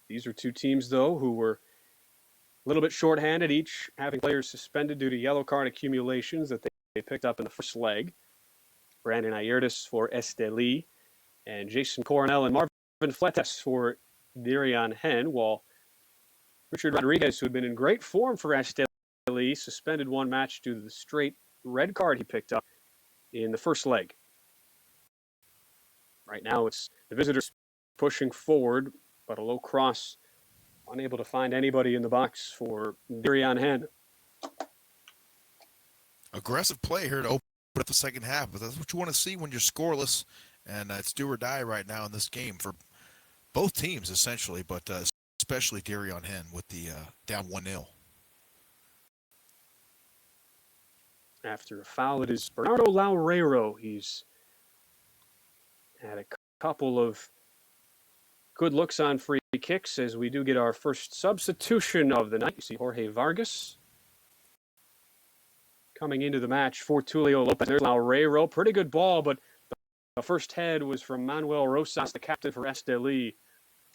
These are two teams, though, who were a little bit shorthanded, each having players suspended due to yellow card accumulations that they picked up in the first leg. Brandon Ayertis for Estelí, and Jason Coronel and Marvin Fletes for Diriangén, while Richard Rodriguez, who had been in great form for Estelí, suspended one match due to the straight red card he picked up in the first leg. Right now, it's the visitors pushing forward, but a low cross, unable to find anybody in the box for Diriangén. Aggressive play here to open up the second half, but that's what you want to see when you're scoreless, and it's do or die right now in this game for both teams, essentially, but especially Diriangén with the down 1-0. After a foul, it is Bernardo Larrero. He's had a couple of good looks on free kicks as we do get our first substitution of the night. You see Jorge Vargas coming into the match for Tulio Lopez. There's Larrero. Pretty good ball, but the first head was from Manuel Rosas, the captain for Estelí.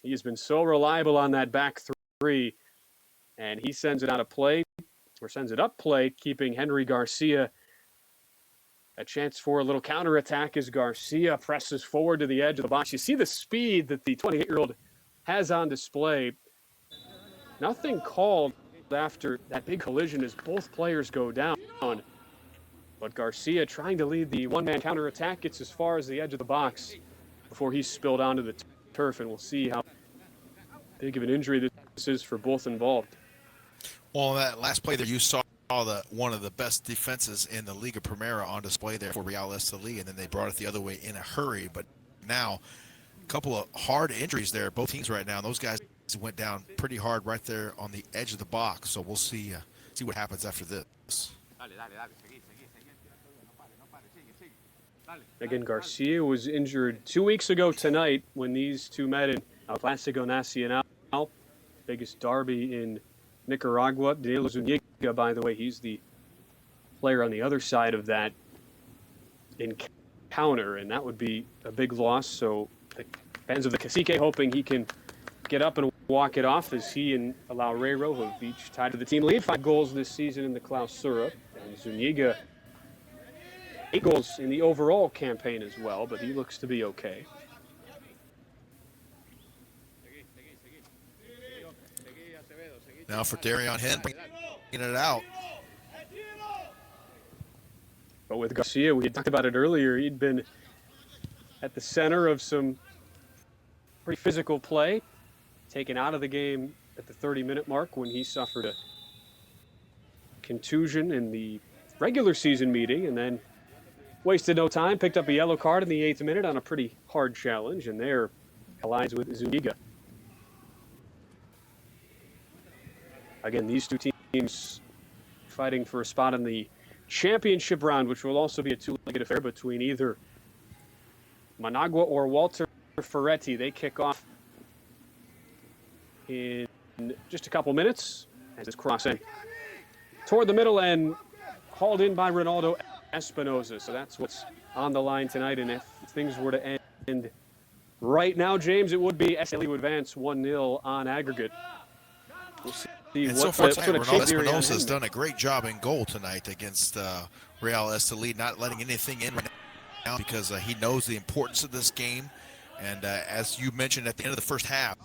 He has been so reliable on that back three, and he sends it out of play, or sends it up play, keeping Henry Garcia a chance for a little counterattack as Garcia presses forward to the edge of the box. You see the speed that the 28-year-old has on display. Nothing called after that big collision as both players go down. But Garcia, trying to lead the one-man counterattack, gets as far as the edge of the box before he's spilled onto the turf, and we'll see how big of an injury this is for both involved. Well, that last play there, you saw one of the best defenses in the Liga Primera on display there for Real Estelí, and then they brought it the other way in a hurry. But now, a couple of hard injuries there, both teams right now. Those guys went down pretty hard right there on the edge of the box. So we'll see what happens after this. Again, Garcia was injured 2 weeks ago tonight when these two met in El Clásico Nacional, biggest derby in Nicaragua. Daniel Zuniga, by the way, he's the player on the other side of that encounter, and that would be a big loss. So the fans of the Cacique hoping he can get up and walk it off, as he and Larrero have each tied to the team lead 5 goals this season in the Clausura, and Zuniga 8 goals in the overall campaign as well, but he looks to be okay. Now for Diriangén, bringing it out. But with Garcia, we had talked about it earlier, he'd been at the center of some pretty physical play, taken out of the game at the 30-minute mark when he suffered a contusion in the regular season meeting, and then wasted no time, picked up a yellow card in the 8th minute on a pretty hard challenge, and there collides with Zuniga. Again, these two teams fighting for a spot in the championship round, which will also be a two-legged affair between either Managua or Walter Ferretti. They kick off in just a couple minutes as it's crossing toward the middle and hauled in by Ronaldo Espinoza. So that's what's on the line tonight. And if things were to end right now, James, it would be Estelí would advance 1-0 on aggregate. We'll see. And so far tonight, Ronaldo Espinoza has done a great job in goal tonight against Real Estelí, not letting anything in right now because he knows the importance of this game. And as you mentioned at the end of the first half,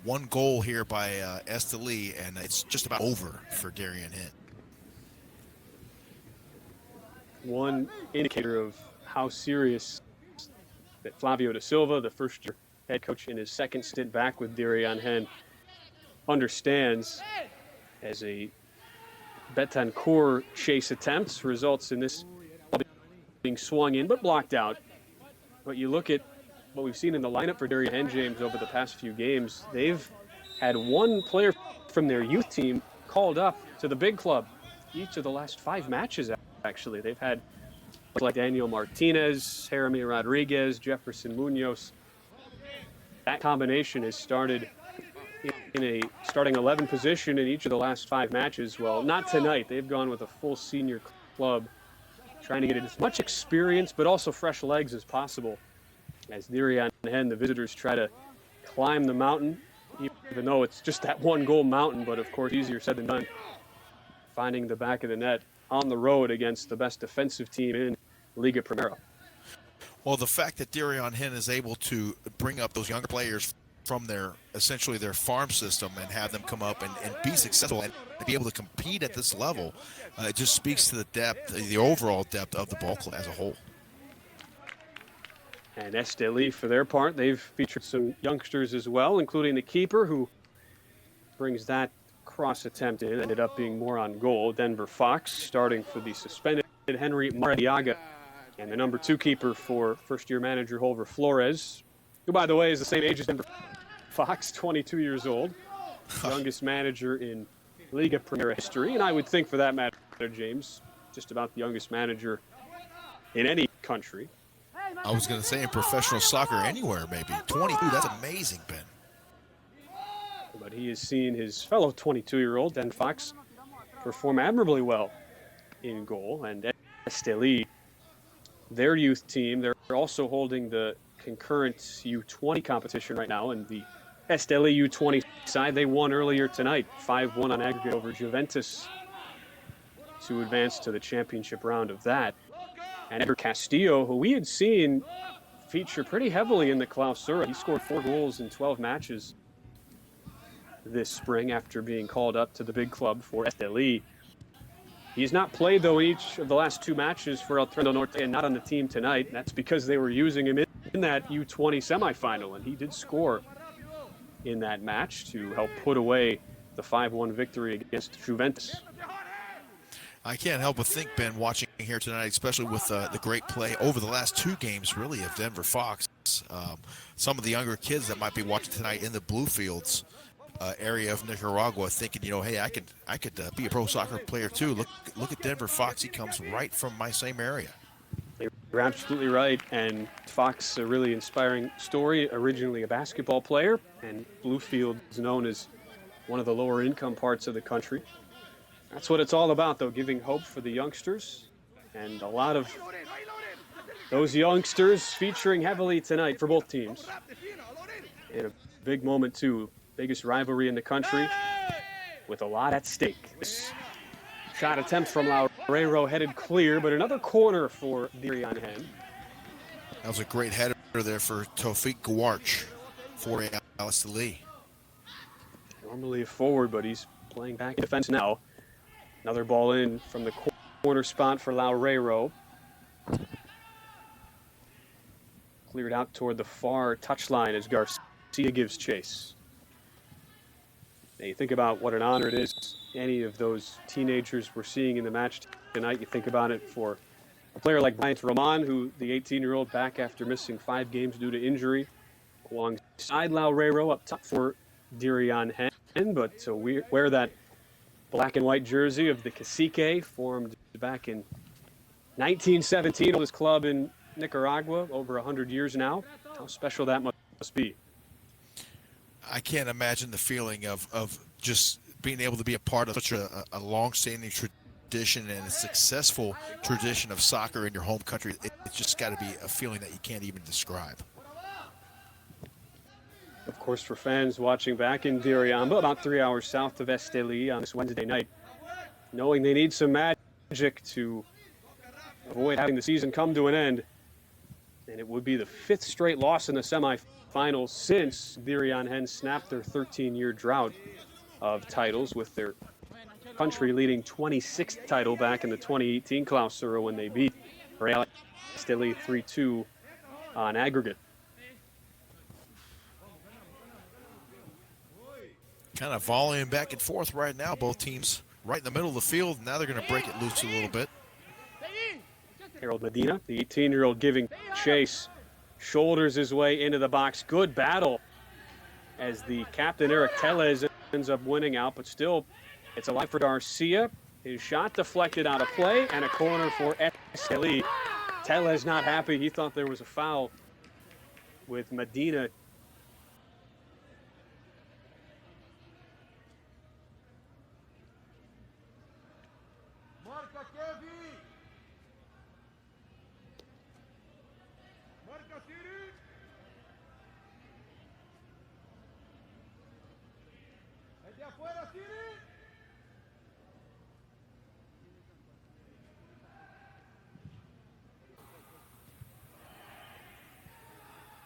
one goal here by Estelí, and it's just about over for Diriangén. One indicator of how serious that Flavio da Silva, the first-year head coach in his second stint back with Diriangén, understands, as a Betancourt chase attempt results in this being swung in but blocked out. But you look at what we've seen in the lineup for Diriangén, James, over the past few games. They've had one player from their youth team called up to the big club each of the last 5 matches, actually. They've had like Daniel Martinez, Jeremy Rodriguez, Jefferson Munoz. That combination has started in a starting 11 position in each of the last 5 matches. Well, not tonight. They've gone with a full senior club, trying to get as much experience but also fresh legs as possible as Diriangén, the visitors, try to climb the mountain, even though it's just that one-goal mountain, but of course easier said than done. Finding the back of the net on the road against the best defensive team in Liga Primera. Well, the fact that Diriangén is able to bring up those younger players from essentially their farm system and have them come up and be successful and be able to compete at this level, it just speaks to the depth, the overall depth of the ball club as a whole. And Estelí, for their part, they've featured some youngsters as well, including the keeper, who brings that cross attempt in. Ended up being more on goal. Denver Fox starting for the suspended Henry Maradiaga. And the number 2 keeper for first-year manager Holver Flores, who, by the way, is the same age as Denver Fox, 22 years old. Youngest manager in Liga Primera history. And I would think, for that matter, James, just about the youngest manager in any country. I was going to say in professional soccer anywhere, maybe. 22, that's amazing, Ben. But he has seen his fellow 22-year-old, Den Fox, perform admirably well in goal. And Estelí, their youth team, they're also holding the concurrent U20 competition right now. And the Estelí U20 side, they won earlier tonight, 5-1 on aggregate over Juventus to advance to the championship round of that. And Edgar Castillo, who we had seen feature pretty heavily in the Clausura. He scored 4 goals in 12 matches this spring after being called up to the big club for Estelí. He's not played, though, in each of the last 2 matches for El Tren del Norte and not on the team tonight. That's because they were using him in that U20 semifinal, and he did score in that match to help put away the 5-1 victory against Juventus. I can't help but think, Ben, watching here tonight, especially with the great play over the last 2 games, really, of Denver Fox. Some of the younger kids that might be watching tonight in the Bluefields area of Nicaragua, thinking, hey, I could be a pro soccer player too. Look at Denver Fox. He comes right from my same area. You're absolutely right. And Fox, a really inspiring story. Originally a basketball player, and Bluefield is known as one of the lower income parts of the country. That's what it's all about, though, giving hope for the youngsters. And a lot of those youngsters featuring heavily tonight for both teams. In a big moment, too. Biggest rivalry in the country with a lot at stake. This shot attempt from Laurero headed clear, but another corner for Diriangén. That was a great header there for Tofik Guarch for Real Estelí. Normally a forward, but he's playing back in defense now. Another ball in from the corner spot for Loureiro. Cleared out toward the far touchline as Garcia gives chase. Now you think about what an honor it is. Any of those teenagers we're seeing in the match tonight, you think about it for a player like Bryant Roman, who the 18-year-old back after missing 5 games due to injury, alongside Loureiro up top for Diriangén, but to wear that black and white jersey of the Cacique, formed back in 1917, oldest club in Nicaragua, over 100 years now. How special that must be. I can't imagine the feeling of just being able to be a part of such a long-standing tradition and a successful tradition of soccer in your home country. It's just got to be a feeling that you can't even describe. Of course, for fans watching back in Diriangén, about 3 hours south of Estelí on this Wednesday night, knowing they need some magic to avoid having the season come to an end, and it would be the 5th straight loss in the semifinals since Diriangén snapped their 13-year drought of titles with their country-leading 26th title back in the 2018 Clausura when they beat Real Estelí 3-2 on aggregate. Kind of volleying back and forth right now. Both teams right in the middle of the field. Now they're going to break it loose a little bit. Harold Medina, the 18-year-old, giving chase, shoulders his way into the box. Good battle as the captain, Eric Tellez, ends up winning out, but still it's alive for Garcia. His shot deflected out of play, and a corner for Estelí. Tellez not happy. He thought there was a foul with Medina.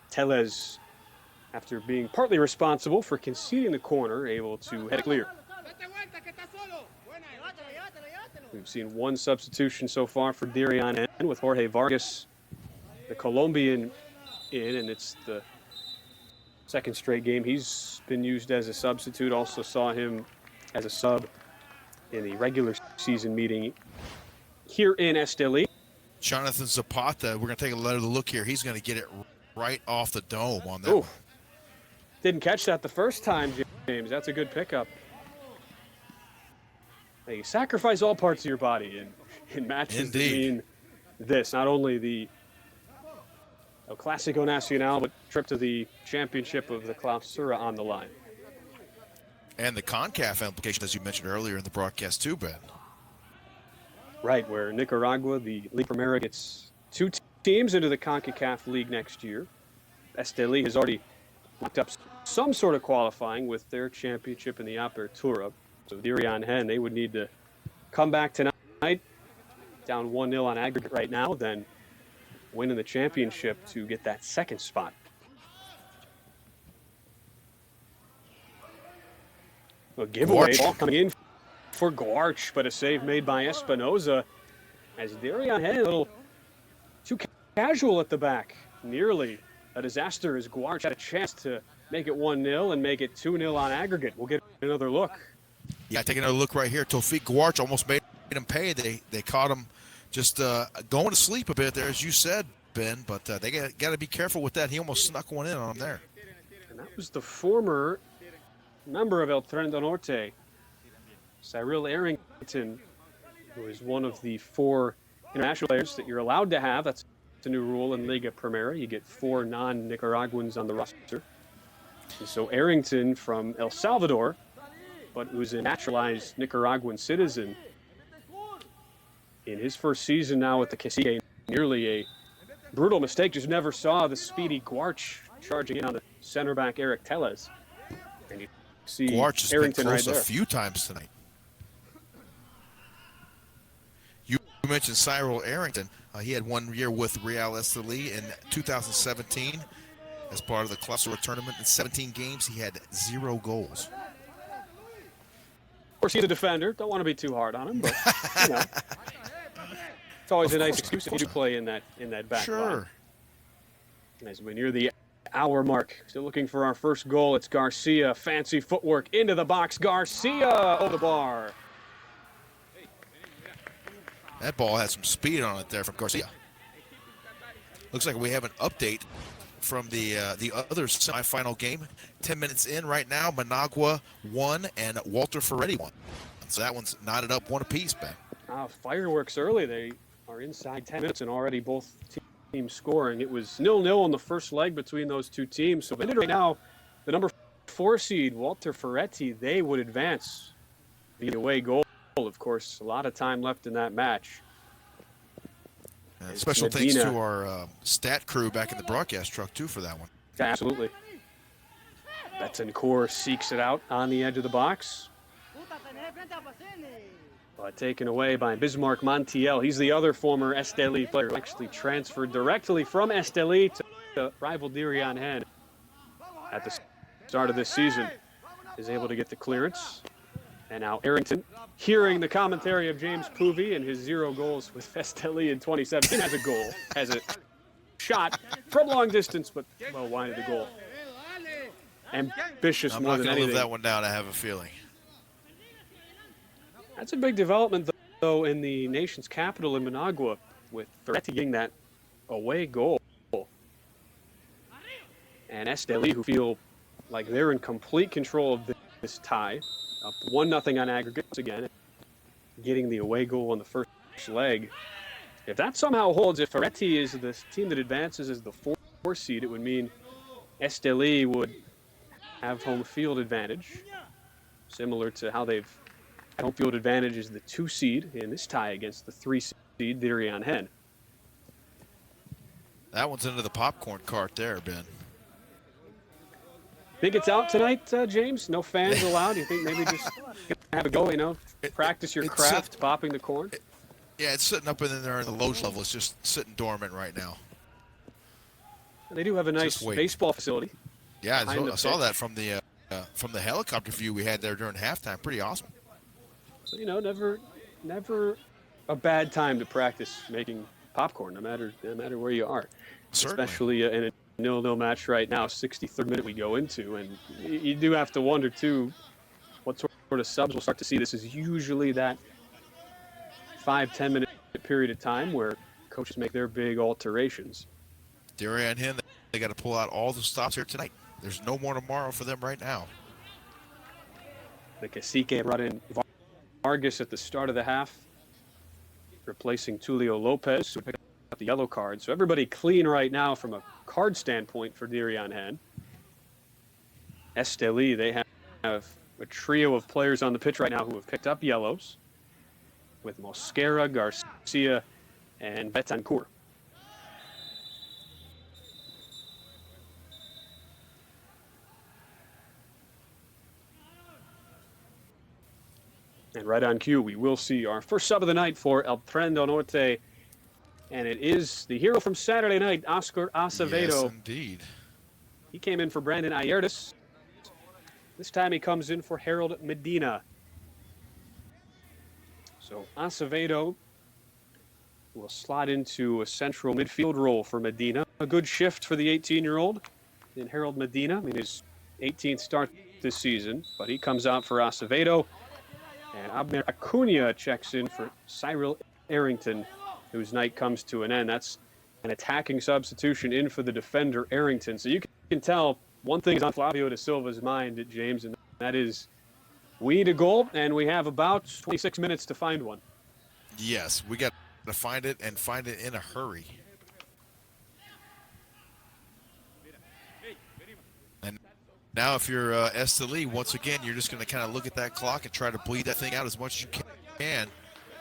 Tellez, after being partly responsible for conceding the corner, able to head it clear. We've seen one substitution so far for Diriangén with Jorge Vargas, the Colombian, in, and it's the second straight game he's been used as a substitute. Also saw him as a sub in the regular season meeting here in Estelí. Jonathan Zapata, we're going to take another look here. He's going to get it right off the dome on that one. Didn't catch that the first time, James. That's a good pickup. Hey, you sacrifice all parts of your body in matches that mean this. Not only the El Clásico Nacional, but trip to the championship of the Clausura on the line. And the CONCACAF implication, as you mentioned earlier in the broadcast too, Ben. Right, where Nicaragua, the Liga Primera, gets 2 teams into the CONCACAF League next year. Estelí has already locked up some sort of qualifying with their championship in the Apertura. So Diriangén, they would need to come back tonight, down 1-0 on aggregate right now, then win in the championship to get that second spot. A giveaway ball coming in for Guarch, but a save made by Espinoza as Diriangén a little too casual at the back. Nearly a disaster as Guarch had a chance to make it 1-0 and make it 2-0 on aggregate. We'll get another look. Yeah, take another look right here. Tofik Guarch almost made him pay. They caught him just going to sleep a bit there, as you said, Ben, but they got to be careful with that. He almost snuck one in on him there. And that was the former member of El Trento Norte, Cyril Arrington, who is one of the 4 international players that you're allowed to have. That's a new rule in Liga Primera. You get 4 non-Nicaraguans on the roster. And so Arrington from El Salvador, but who's a naturalized Nicaraguan citizen, in his first season now with the Cacique, nearly a brutal mistake. Just never saw the speedy Guarch charging in on the center back Eric Tellez. And you see Guarch has Arrington been close right there. a few times tonight. You mentioned Cyril Arrington. He had 1 year with Real Estelí in 2017 as part of the Clausura tournament. In 17 games, he had 0 goals. course, he's a defender. Don't want to be too hard on him, but you know, it's always a nice excuse if you do play in that back line. As we near the hour mark, still looking for our first goal. It's Garcia. Fancy footwork into the box. Garcia over the bar. That ball has some speed on it there from Garcia. Looks like we have an update from the other semifinal game. 10 minutes in right now, Managua 1 and Walter Ferretti 1. So that one's knotted up 1 apiece, Ben. Fireworks early. They are inside 10 minutes and already both teams scoring. It was 0-0 in the first leg between those two teams. So right now, the number 4 seed, Walter Ferretti, they would advance via away goal. Of course, a lot of time left in that match. Special thanks to our stat crew back in the broadcast truck, too, for that one. Absolutely. Betancourt seeks it out on the edge of the box. But taken away by Bismarck Montiel. He's the other former Estelí player who actually transferred directly from Estelí to rival Diriangén at the start of this season. Is able to get the clearance. And now Arrington, hearing the commentary of James Poovey and his 0 goals with Estelí in 2017, has a goal, has a shot from long distance, but well wide of the goal. Ambitious more than anything. I'm not going to live that one down, I have a feeling. That's a big development, though, in the nation's capital in Managua, with Ferretti getting that away goal. And Estelí, who feel like they're in complete control of this tie, up 1-0 on aggregates again, getting the away goal on the first leg. If that somehow holds, if Ferretti is the team that advances as the 4 seed, it would mean Estelí would have home field advantage, similar to how they've had home field advantage as the 2 seed in this tie against the 3 seed Diriangén. That one's into the popcorn cart there, Ben. Think it's out tonight, James? No fans allowed? You think maybe just have a go, you know, practice your craft, popping the corn? Yeah, it's sitting up in there in the loge level. It's just sitting dormant right now. They do have a nice baseball facility. Yeah, I saw that from the helicopter view we had there during halftime. Pretty awesome. So, you know, never a bad time to practice making popcorn, no matter where you are. Certainly. Especially in a 0-0 match right now, 63rd minute we go into, and you do have to wonder too what sort of subs we'll start to see. This is usually that 5-10 minute period of time where coaches make their big alterations. Diriangén, they got to pull out all the stops here tonight. There's no more tomorrow for them right now. The Cacique brought in Vargas at the start of the half, replacing Tulio Lopez, who picked up the yellow card. So everybody clean right now from a card standpoint for Diriangén. Estelí, they have a trio of players on the pitch right now who have picked up yellows, with Mosquera, Garcia, and Betancourt. And right on cue, we will see our first sub of the night for El Tren del Norte. And it is the hero from Saturday night, Oscar Acevedo. Yes, indeed. He came in for Brandon Ayertes. This time he comes in for Harold Medina. So Acevedo will slot into a central midfield role for Medina. A good shift for the 18-year-old in Harold Medina. I mean, his 18th start this season, but he comes out for Acevedo. And Abner Acuna checks in for Cyril Arrington, whose night comes to an end. That's an attacking substitution in for the defender Arrington. So you can tell one thing is on Flavio da Silva's mind, James, and that is we need a goal, and we have about 26 minutes to find one. Yes, we got to find it and find it in a hurry. And now if you're Estelí, once again, you're just going to kind of look at that clock and try to bleed that thing out as much as you can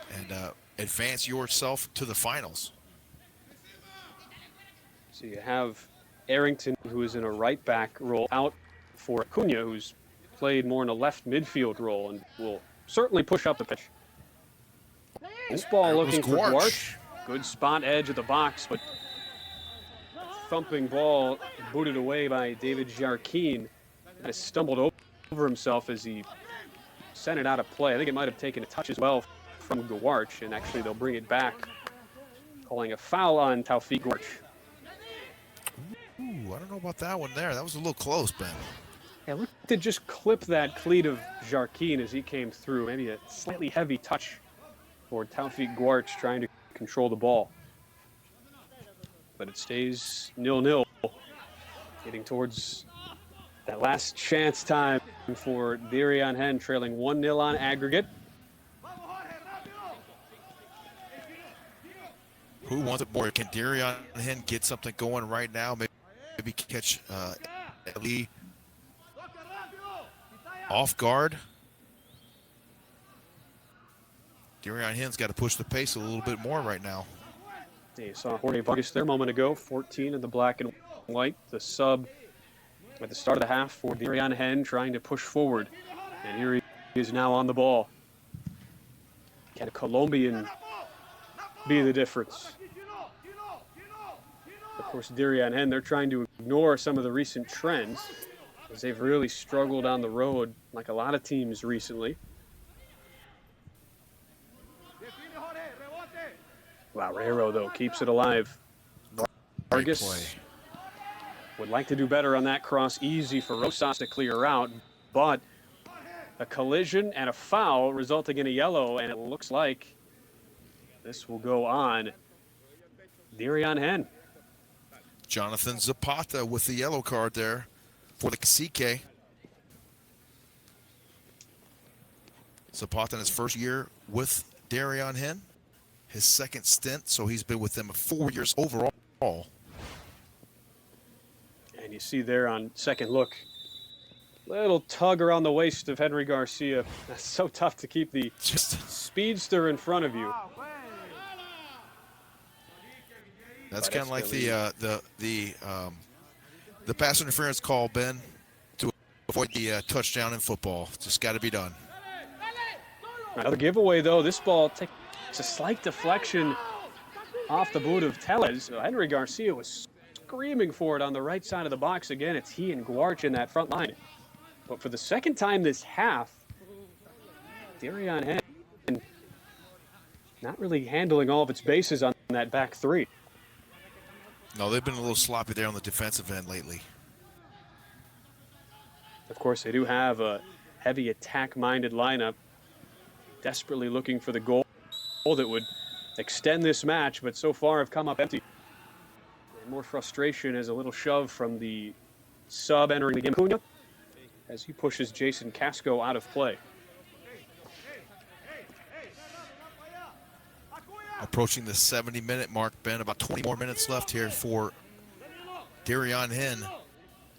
and advance yourself to the finals. So you have Arrington, who is in a right-back role, out for Acuna, who's played more in a left midfield role and will certainly push up the pitch. This ball looking for Guarch. Good spot edge of the box, but thumping ball booted away by David Jarquin. Has stumbled over himself as he sent it out of play. I think it might have taken a touch as well from Guarch, and actually they'll bring it back, calling a foul on Taufik Guarch. Ooh, I don't know about that one there. That was a little close, Ben. Yeah, look to just clip that cleat of Jarquin as he came through. Maybe a slightly heavy touch for Taufik Guarch trying to control the ball. But it stays 0-0, getting towards that last chance time for Diriangén, trailing 1-0 on aggregate. Who wants it more? Can Diriangén get something going right now? Maybe catch Lee off guard. Diriangén's got to push the pace a little bit more right now. You saw Jorge Vargas there a moment ago, 14 in the black and white. The sub at the start of the half for Diriangén, trying to push forward. And here he is now on the ball. Can a Colombian be the difference? Of course, Diriangén, they're trying to ignore some of the recent trends, as they've really struggled on the road, like a lot of teams recently. Barrero, though, keeps it alive. Vargas would like to do better on that cross. Easy for Rosas to clear out, but a collision and a foul resulting in a yellow, and it looks like this will go on Diriangén. Jonathan Zapata with the yellow card there for the Cacique. Zapata in his first year with Diriangén, his second stint, so he's been with them 4 years overall. And you see there on second look, little tug around the waist of Henry Garcia. That's so tough to keep the speedster in front of you. That's kind of like the pass interference call, Ben, to avoid the touchdown in football. Just got to be done. Another giveaway, though. This ball takes a slight deflection off the boot of Tellez. Henry Garcia was screaming for it on the right side of the box. Again, it's he and Guarch in that front line. But for the second time this half, Diriangén not really handling all of its bases on that back three. No, they've been a little sloppy there on the defensive end lately. Of course, they do have a heavy attack-minded lineup, desperately looking for the goal that would extend this match, but so far have come up empty. And more frustration as a little shove from the sub entering the game, Cunha, as he pushes Jason Casco out of play. Approaching the 70-minute mark, Ben. About 20 more minutes left here for Diriangén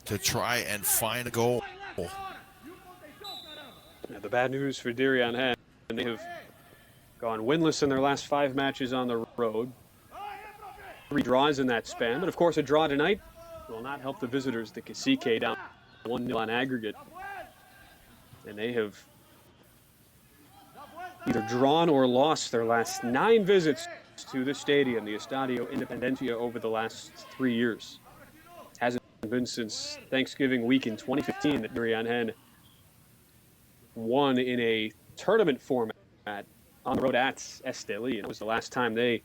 to try and find a goal. Now, the bad news for Diriangén, they have gone winless in their last 5 matches on the road. 3 draws in that span, but of course a draw tonight will not help the visitors. The Cacique down 1-0 on aggregate. And they have either drawn or lost their last 9 visits to this stadium, the Estadio Independencia, over the last 3 years. Hasn't been since Thanksgiving week in 2015 that Diriangén won in a tournament format on the road at Estelí. And it was the last time they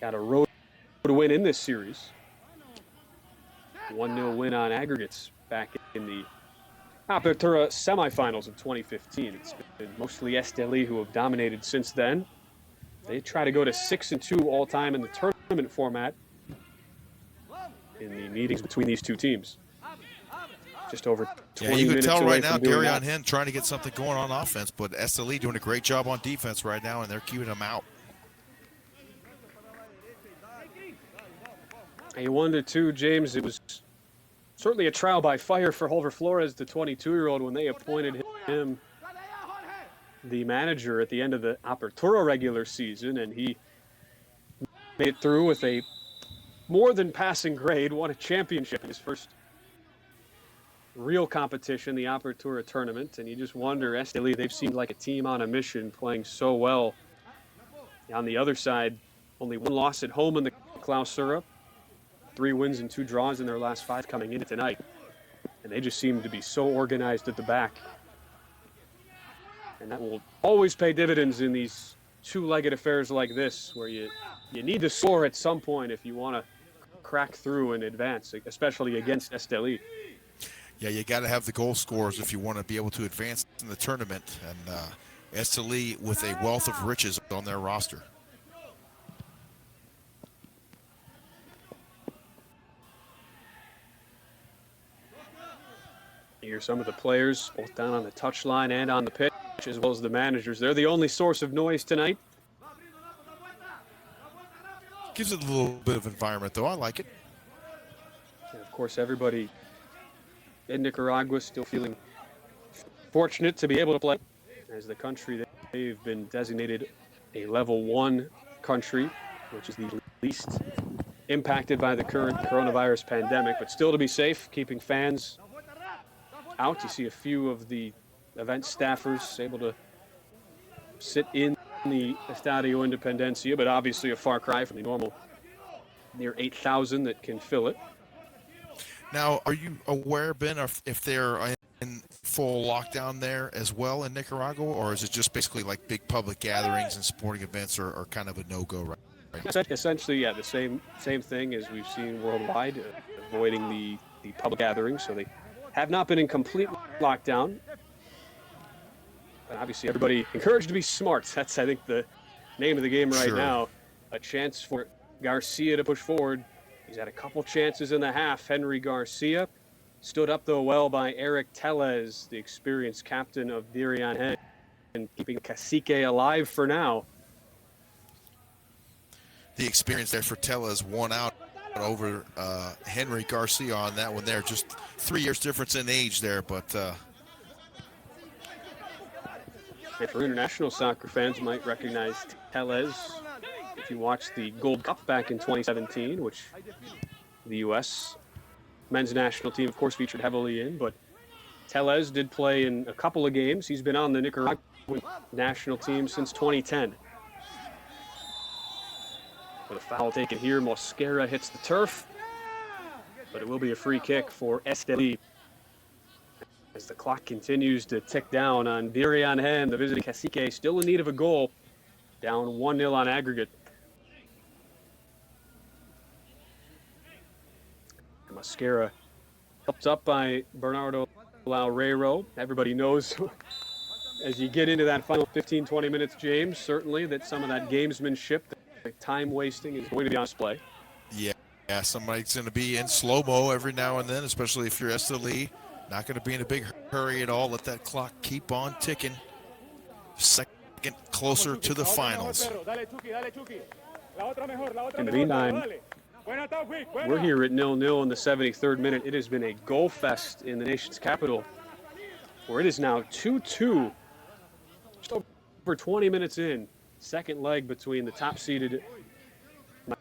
got a road win in this series. 1-0 win on aggregates back in the Apertura semifinals of 2015. It's been mostly Estelí who have dominated since then. They try to go to 6-2 all time in the tournament format in the meetings between these two teams. Just over 20 minutes. You can tell right now Diriangén trying to get something going on offense, but Estelí doing a great job on defense right now, and they're keeping them out. A 1-2, James. It was certainly a trial by fire for Holver Flores, the 22-year-old, when they appointed him the manager at the end of the Apertura regular season, and he made it through with a more than passing grade, won a championship in his first real competition, the Apertura tournament, and you just wonder, Estelí, they've seemed like a team on a mission, playing so well. On the other side, only 1 loss at home in the Clausura, 3 wins and 2 draws in their last 5 coming into tonight. And they just seem to be so organized at the back. And that will always pay dividends in these two-legged affairs like this, where you need to score at some point if you want to crack through and advance, especially against Estelí. Yeah, you got to have the goal scorers if you want to be able to advance in the tournament. And Estelí with a wealth of riches on their roster. Here's some of the players, both down on the touchline and on the pitch, as well as the managers. They're the only source of noise tonight. Gives it a little bit of environment, though. I like it. And of course, everybody in Nicaragua still feeling fortunate to be able to play, as the country that they've been designated a level 1 country, which is the least impacted by the current coronavirus pandemic, but still to be safe, keeping fans out. You see a few of the event staffers able to sit in the Estadio Independencia, but obviously a far cry from the normal near 8,000 that can fill it. Now, are you aware, Ben, if they're in full lockdown there as well in Nicaragua, or is it just basically like big public gatherings and sporting events are kind of a no-go right now? Essentially, yeah, the same thing as we've seen worldwide, avoiding the public gatherings. So they have not been in complete lockdown. But obviously, everybody encouraged to be smart. That's, I think, the name of the game right now. A chance for Garcia to push forward. He's had a couple chances in the half. Henry Garcia stood up, though, well by Eric Tellez, the experienced captain of Diriangén, and keeping Cacique alive for now. The experience there for Tellez won out over Henry Garcia on that one there. Just 3 years difference in age there, but... And for international soccer fans, you might recognize Tellez if you watched the Gold Cup back in 2017, which the U.S. men's national team, of course, featured heavily in. But Tellez did play in a couple of games. He's been on the Nicaraguan national team since 2010. With a foul taken here, Mosquera hits the turf, but it will be a free kick for Estelí. As the clock continues to tick down on Diriangén, the visiting Cacique still in need of a goal, down 1-0 on aggregate. Mosquera helped up by Bernardo Laureiro. Everybody knows as you get into that final 15-20 minutes, James, certainly that some of that gamesmanship, the time wasting is going to be on display. Yeah, somebody's going to be in slow-mo every now and then, especially if you're Estelí. Not going to be in a big hurry at all. Let that clock keep on ticking. Second closer to the finals. In the meantime, we're here at 0-0 in the 73rd minute. It has been a goal fest in the nation's capital, where it is now 2-2. Just over 20 minutes in. Second leg between the top-seeded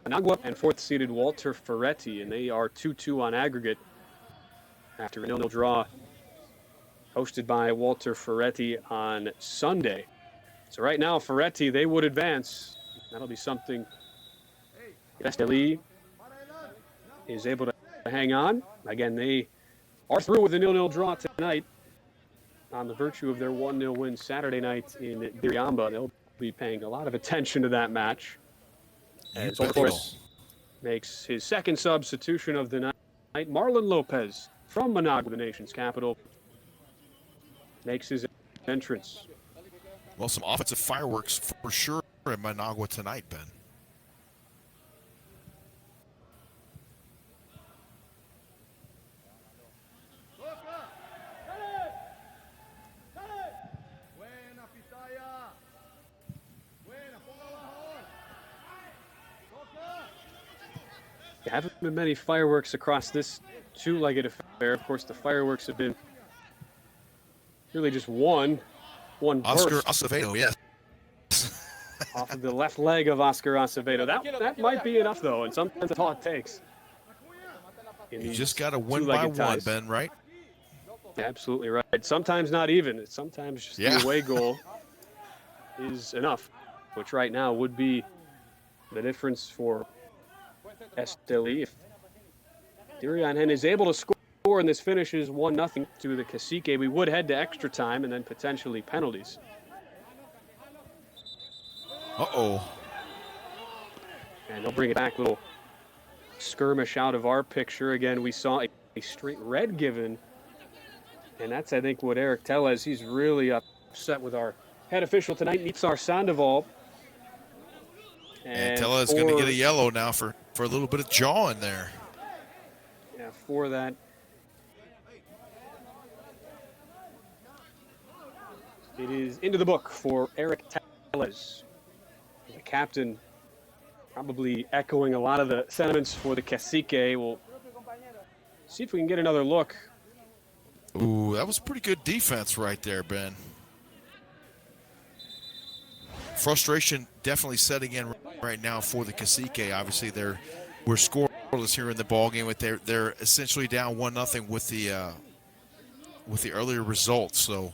Managua and fourth-seeded Walter Ferretti, and they are 2-2 on aggregate after a 0-0 draw hosted by Walter Ferretti on Sunday. So right now, Ferretti, they would advance. That'll be something Estelí is able to hang on. Again, they are through with a 0-0 draw tonight on the virtue of their 1-0 win Saturday night in Diriamba. They'll be paying a lot of attention to that match. As, of course, makes his second substitution of the night. Marlon Lopez from Managua, the nation's capital, makes his entrance. Well, some offensive fireworks for sure in Managua tonight, Ben. There haven't been many fireworks across this two-legged affair. Of course, the fireworks have been really just one Oscar burst. Acevedo, yes. Off of the left leg of Oscar Acevedo. That might be enough, though, and sometimes that's all it takes. You just got to win by one, Ben, right? Absolutely right. Sometimes not even. Sometimes just the away goal is enough, which right now would be the difference for Estelí. If Diriangén is able to score and this finishes 1-0 to the Cacique, we would head to extra time and then potentially penalties. Uh-oh. And they'll bring it back. Little skirmish out of our picture. Again, we saw a straight red given. And that's, I think, what Eric Tellez, he's really upset with our head official tonight, Nitsar Sandoval. And Tellez is going to get a yellow now for a little bit of jaw in there. Yeah, for that. It is into the book for Eric Tellez. The captain probably echoing a lot of the sentiments for the Cacique. We'll see if we can get another look. Ooh, that was pretty good defense right there, Ben. Frustration definitely setting in right now for the Cacique. Obviously, we're scoreless here in the ball game, but they're essentially down 1-0 with the earlier results. So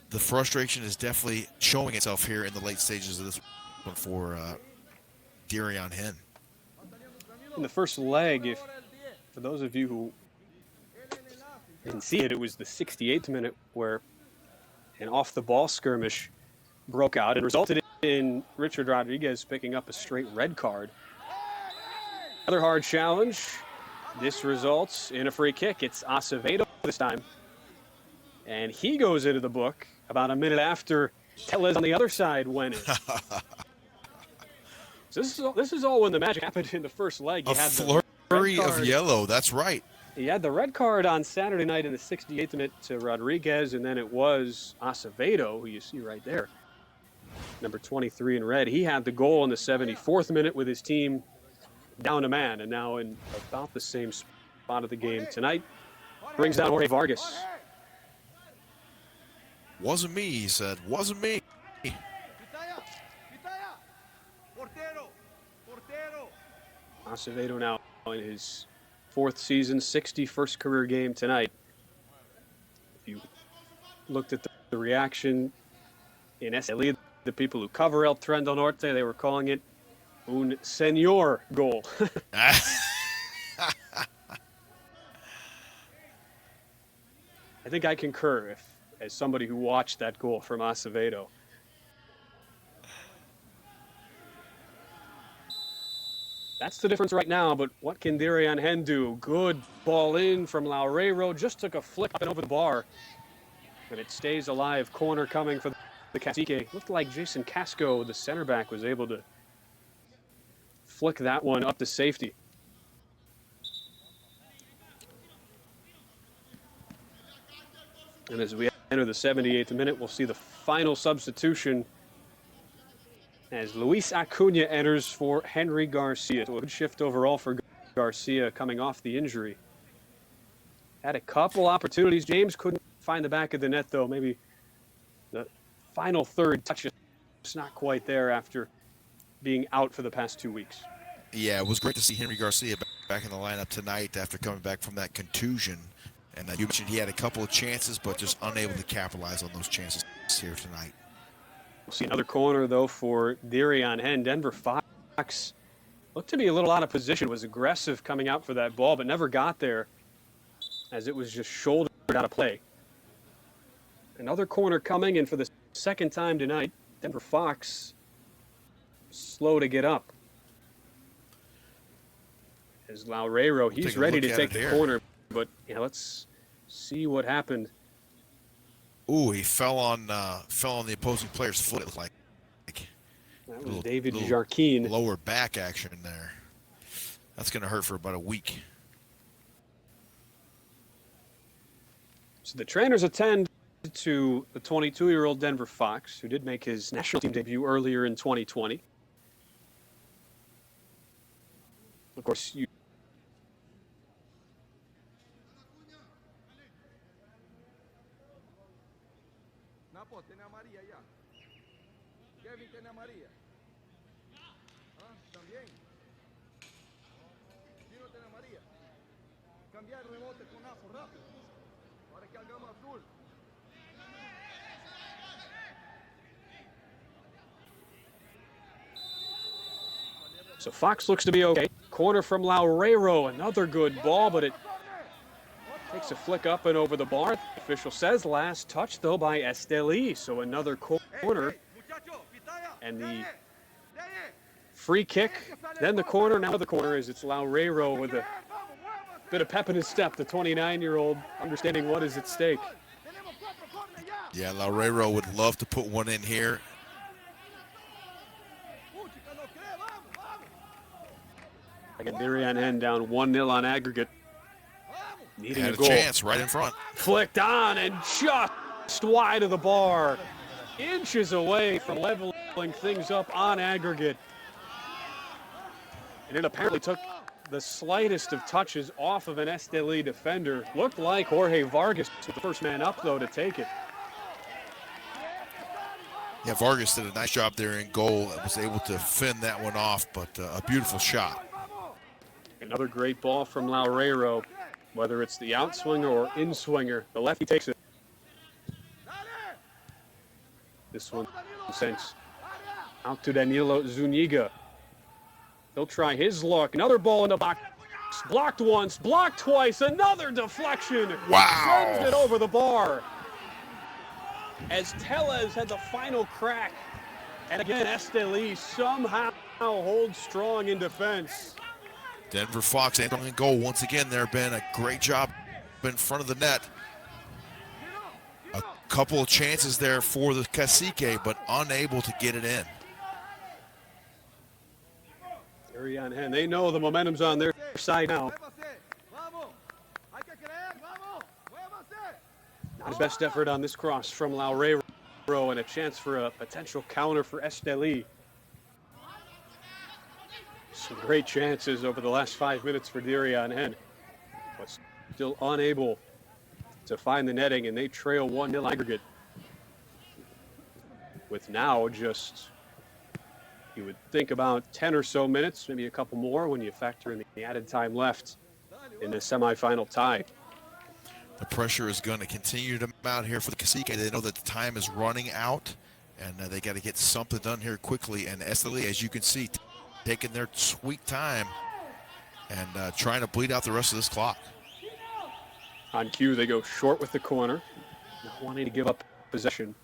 the frustration is definitely showing itself here in the late stages of this one for Diriangén. In the first leg, for those of you who didn't see it, it was the 68th minute where an off-the-ball skirmish broke out and resulted in Richard Rodriguez picking up a straight red card. Another hard challenge. This results in a free kick. It's Acevedo this time. And he goes into the book about a minute after Tellez on the other side went in. So this is all when the magic happened in the first leg. You had the flurry of yellow, that's right. He had the red card on Saturday night in the 68th minute to Rodriguez, and then it was Acevedo, who you see right there, number 23 in red. He had the goal in the 74th minute with his team down a man, and now in about the same spot of the game tonight. Brings down Jorge Vargas. Wasn't me, he said. Wasn't me. Acevedo now in his 4th season, 61st career game tonight. If you looked at the reaction in Estelí, the people who cover El Tren del Norte, they were calling it un señor goal. I think I concur as somebody who watched that goal from Acevedo. That's the difference right now, but what can Diriangén do? Good ball in from Laureiro, just took a flick up and over the bar, and it stays alive. Corner coming for the Cacique. Looked like Jason Casco, the center back, was able to flick that one up to safety. And as we enter the 78th minute, we'll see the final substitution as Luis Acuna enters for Henry Garcia. So a good shift overall for Garcia coming off the injury. Had a couple opportunities. James couldn't find the back of the net, though. Maybe the final third touch is not quite there after being out for the past 2 weeks. Yeah, it was great to see Henry Garcia back in the lineup tonight after coming back from that contusion. And you mentioned he had a couple of chances, but just unable to capitalize on those chances here tonight. We'll see another corner, though, for Diriangén. Denver Fox looked to be a little out of position, was aggressive coming out for that ball, but never got there as it was just shouldered out of play. Another corner coming, and for the second time tonight, Denver Fox slow to get up. As Laureiro, he's ready to take the corner, but let's see what happened. Ooh, he fell on the opposing player's foot. It looked like that was David Jarquin. Lower back action there. That's going to hurt for about a week. So the trainers attend to the 22-year-old Denver Fox, who did make his national team debut earlier in 2020. Of course, tiene amarilla ya. Kevin tiene amarilla. ¿Ah? También. Gino tiene amarilla. Cambiar el rebote con Afo rápido. Para que hagamos azul. So Fox looks to be okay. Corner from Laureiro, another good ball, but it takes a flick up and over the bar. The official says last touch, though, by Estelí. So another corner. And the free kick, then the corner, now the corner, as it's Loureiro with a bit of pep in his step, the 29-year-old understanding what is at stake. Yeah, Loureiro would love to put one in here. Again, Diriangén down 1-0 on aggregate. Needing Had a goal. Chance right in front. Flicked on and just wide of the bar. Inches away from leveling things up on aggregate. And it apparently took the slightest of touches off of an Estelí defender. Looked like Jorge Vargas was the first man up, though, to take it. Yeah, Vargas did a nice job there in goal and was able to fend that one off, but a beautiful shot. Another great ball from Loureiro, whether it's the outswinger or in-swinger. The lefty takes it. This one sent out to Danilo Zuniga. He'll try his luck. Another ball in the box. Blocked once, blocked twice. Another deflection. Wow. Sends it over the bar. As Tellez had the final crack. And again, Estelí somehow holds strong in defense. Denver Fox in goal once again there, Ben. A great job in front of the net. A couple of chances there for the Cacique, but unable to get it in. Diriangén, they know the momentum's on their side now. Not his best effort on this cross from Loureiro, and a chance for a potential counter for Estelí. Some great chances over the last 5 minutes for Diriangén, but still unable to find the netting, and they trail 1-0 aggregate. With now just, you would think, about 10 or so minutes, maybe a couple more when you factor in the added time left in the semifinal tie. The pressure is going to continue to mount here for the Cacique. They know that the time is running out, and they got to get something done here quickly. And Estelí, as you can see, taking their sweet time and trying to bleed out the rest of this clock. On cue, they go short with the corner, not wanting to give up possession.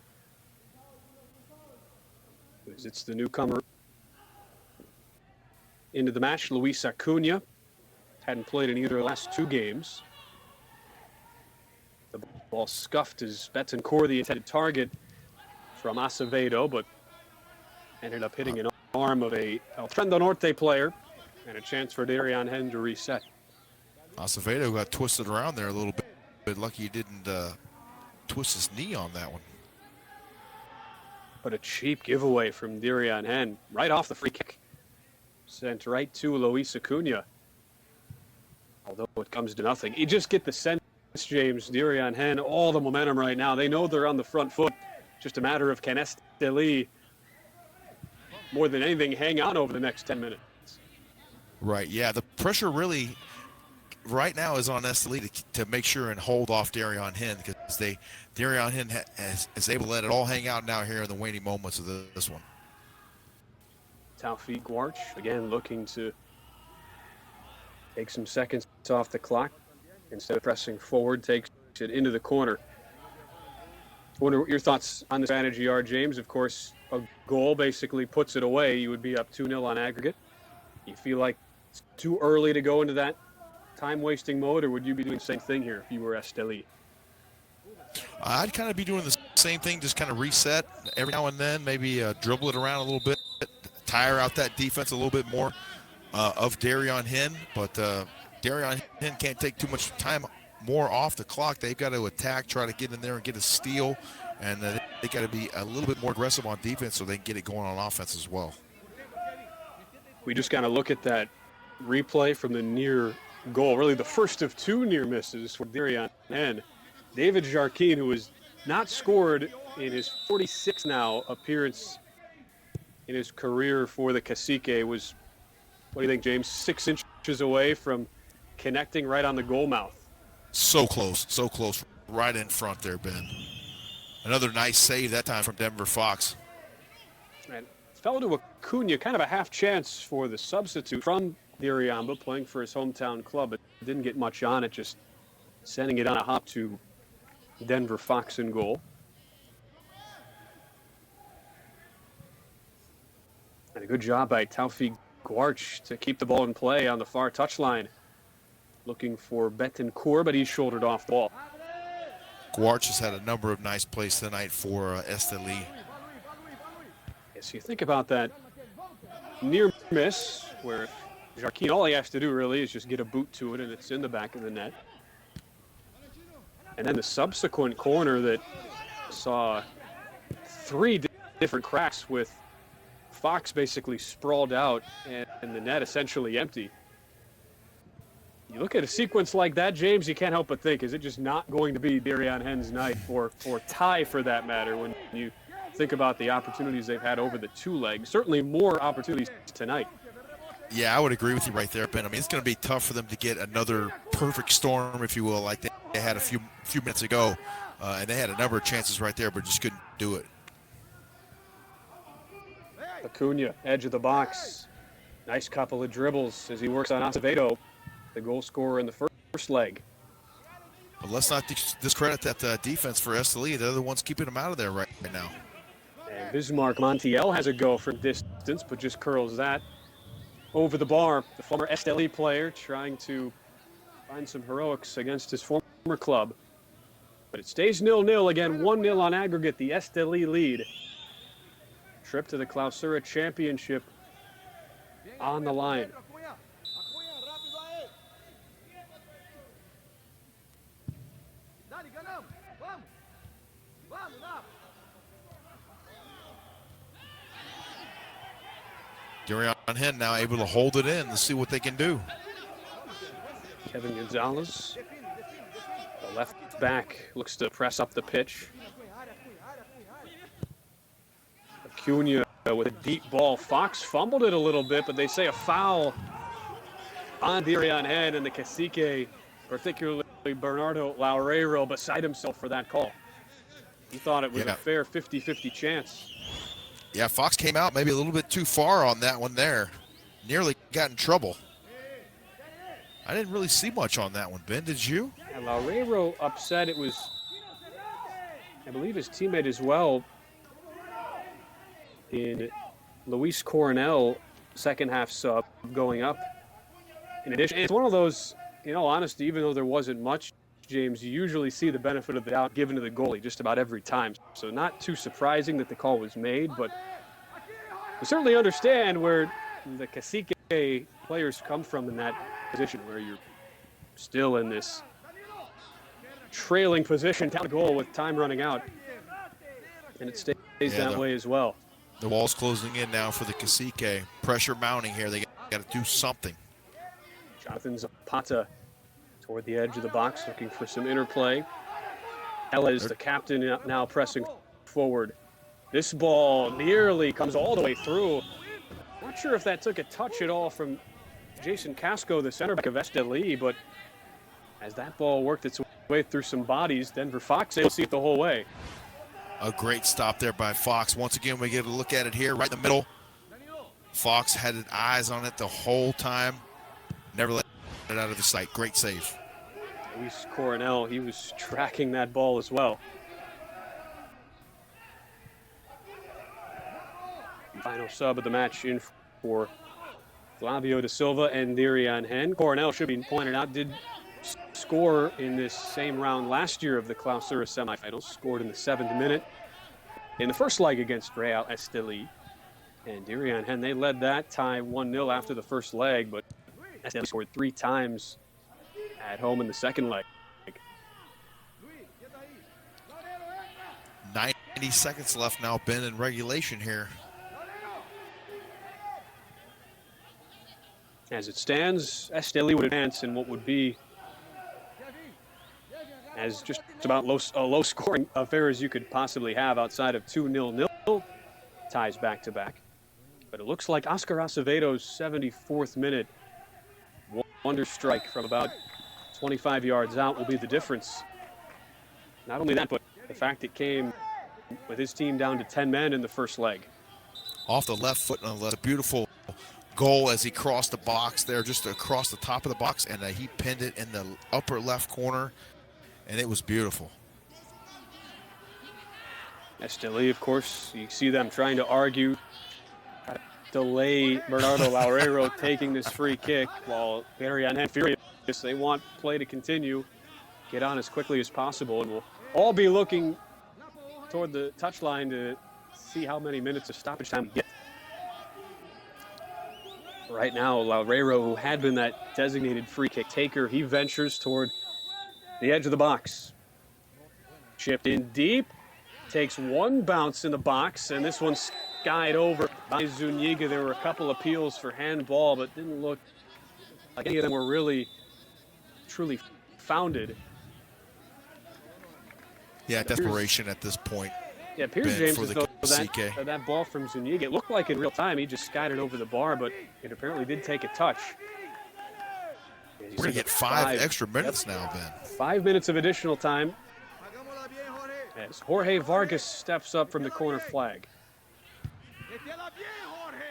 It's the newcomer into the match, Luis Acuna. Hadn't played in either of the last 2 games. The ball scuffed as Betancourt, the intended target from Acevedo, but ended up hitting an arm of a El Trendo Norte player, and a chance for Diriangén to reset. Acevedo got twisted around there a little bit. Lucky he didn't twist his knee on that one. But a cheap giveaway from Diriangén right off the free kick. Sent right to Luis Acuna. Although it comes to nothing. You just get the sense, James, Diriangén, all the momentum right now. They know they're on the front foot. Just a matter of can Estelí, more than anything, hang on over the next 10 minutes. Right, yeah. The pressure really right now is on Estelí to make sure and hold off Diriangén, because Diriangén is able to let it all hang out now here in the waning moments of this one. Taufik Guarch, again, looking to take some seconds off the clock. Instead of pressing forward, takes it into the corner. I wonder what your thoughts on this strategy are, James. Of course, a goal basically puts it away. You would be up 2-0 on aggregate. You feel like it's too early to go into that time-wasting mode, or would you be doing the same thing here if you were Estelí? I'd kind of be doing the same thing, just kind of reset every now and then, maybe dribble it around a little bit, tire out that defense a little bit more of Diriangén, but Diriangén can't take too much time more off the clock. They've got to attack, try to get in there and get a steal, and they got to be a little bit more aggressive on defense so they can get it going on offense as well. We just kind of look at that replay from the near goal, really the first of 2 near misses for Diriangén. David Jarquin, who has not scored in his 46th now appearance in his career for the Cacique, was, what do you think, James, 6 inches away from connecting right on the goal mouth. So close, right in front there, Ben. Another nice save that time from Denver Fox. And fell to Acuna, kind of a half chance for the substitute from Diriangén, playing for his hometown club, but didn't get much on it, just sending it on a hop to Denver Fox in goal. And a good job by Taufik Guarch to keep the ball in play on the far touchline. Looking for Betancourt, but he's shouldered off the ball. Guarch has had a number of nice plays tonight for Estelí. Yes, you think about that near miss where Jarquin, all he has to do really is just get a boot to it and it's in the back of the net. And then the subsequent corner that saw 3 different cracks with Fox basically sprawled out and the net essentially empty. You look at a sequence like that, James, you can't help but think, is it just not going to be Diriangén's night, or tie for that matter, when you think about the opportunities they've had over the 2 legs? Certainly more opportunities tonight. Yeah, I would agree with you right there, Ben. I mean, it's going to be tough for them to get another perfect storm, if you will, like they had a few minutes ago. And they had a number of chances right there, but just couldn't do it. Acuna, edge of the box. Nice couple of dribbles as he works on Acevedo, the goal scorer in the first leg. But let's not discredit that defense for Estelí. They're the ones keeping them out of there right now. And Bismarck Montiel has a go from distance, but just curls that over the bar. The former Estelí player trying to find some heroics against his former club. But it stays 0-0 again, 1-0 on aggregate, the Estelí lead. Trip to the Clausura Championship on the line. Diriangén now able to hold it in to see what they can do. Kevin Gonzalez, the left back, looks to press up the pitch. Acuna with a deep ball. Fox fumbled it a little bit, but they say a foul on Diriangén, and the Cacique, particularly Bernardo Loureiro, beside himself for that call. He thought it was a fair 50-50 chance. Yeah, Fox came out maybe a little bit too far on that one there. Nearly got in trouble. I didn't really see much on that one, Ben. Did you? And Loureiro upset. It was, I believe, his teammate as well in Luis Coronel, second half sub, going up. In addition, it's one of those, in all honesty, even though there wasn't much, James, you usually see the benefit of the doubt given to the goalie just about every time. So not too surprising that the call was made, but we certainly understand where the Cacique players come from in that position, where you're still in this trailing position down the goal with time running out. And it stays that way as well. The wall's closing in now for the Cacique. Pressure mounting here. They got to do something. Jonathan Zapata toward the edge of the box, looking for some interplay. Ellis, the captain, now pressing forward. This ball nearly comes all the way through. Not sure if that took a touch at all from Jason Casco, the center back of Estelí, but as that ball worked its way through some bodies, Denver Fox able to see it the whole way. A great stop there by Fox. Once again, we get a look at it here, right in the middle. Fox had his eyes on it the whole time. Never let it out of the sight. Great save. Luis Coronel, he was tracking that ball as well. Final sub of the match in for Flavio da Silva and Diriangén. Coronel, should be pointed out, did score in this same round last year of the Clausura semifinals. Scored in the 7th minute in the first leg against Real Estelí. And Diriangén, they led that tie 1-0 after the first leg, but Estelí scored 3 times at home in the second leg. 90 seconds left now, Ben, in regulation here. As it stands, Estelí would advance in what would be as just about a low-scoring affair as you could possibly have outside of 2-0 ties back-to-back. But it looks like Oscar Acevedo's 74th minute wonder strike from about 25 yards out will be the difference. Not only that, but the fact it came with his team down to 10 men in the first leg. Off the left foot, a beautiful goal as he crossed the box there, just across the top of the box, and he pinned it in the upper left corner, and it was beautiful. Estelí, of course, you see them trying to argue, delay Bernardo Laurero taking this free kick, while Diriangén furious. They want play to continue, get on as quickly as possible, and we'll all be looking toward the touchline to see how many minutes of stoppage time we get. Right now, Laurero, who had been that designated free kick taker, he ventures toward the edge of the box. Chipped in deep, takes one bounce in the box, and this one's skied over by Zuniga. There were a couple appeals for handball, but didn't look like any of them were really, truly founded. Yeah, desperation at this point. Yeah, Piers James is that ball from Zuniga. It looked like in real time he just skied it over the bar, but it apparently did take a touch. We're going to get five extra minutes now, Ben. 5 minutes of additional time as Jorge Vargas steps up from the corner flag.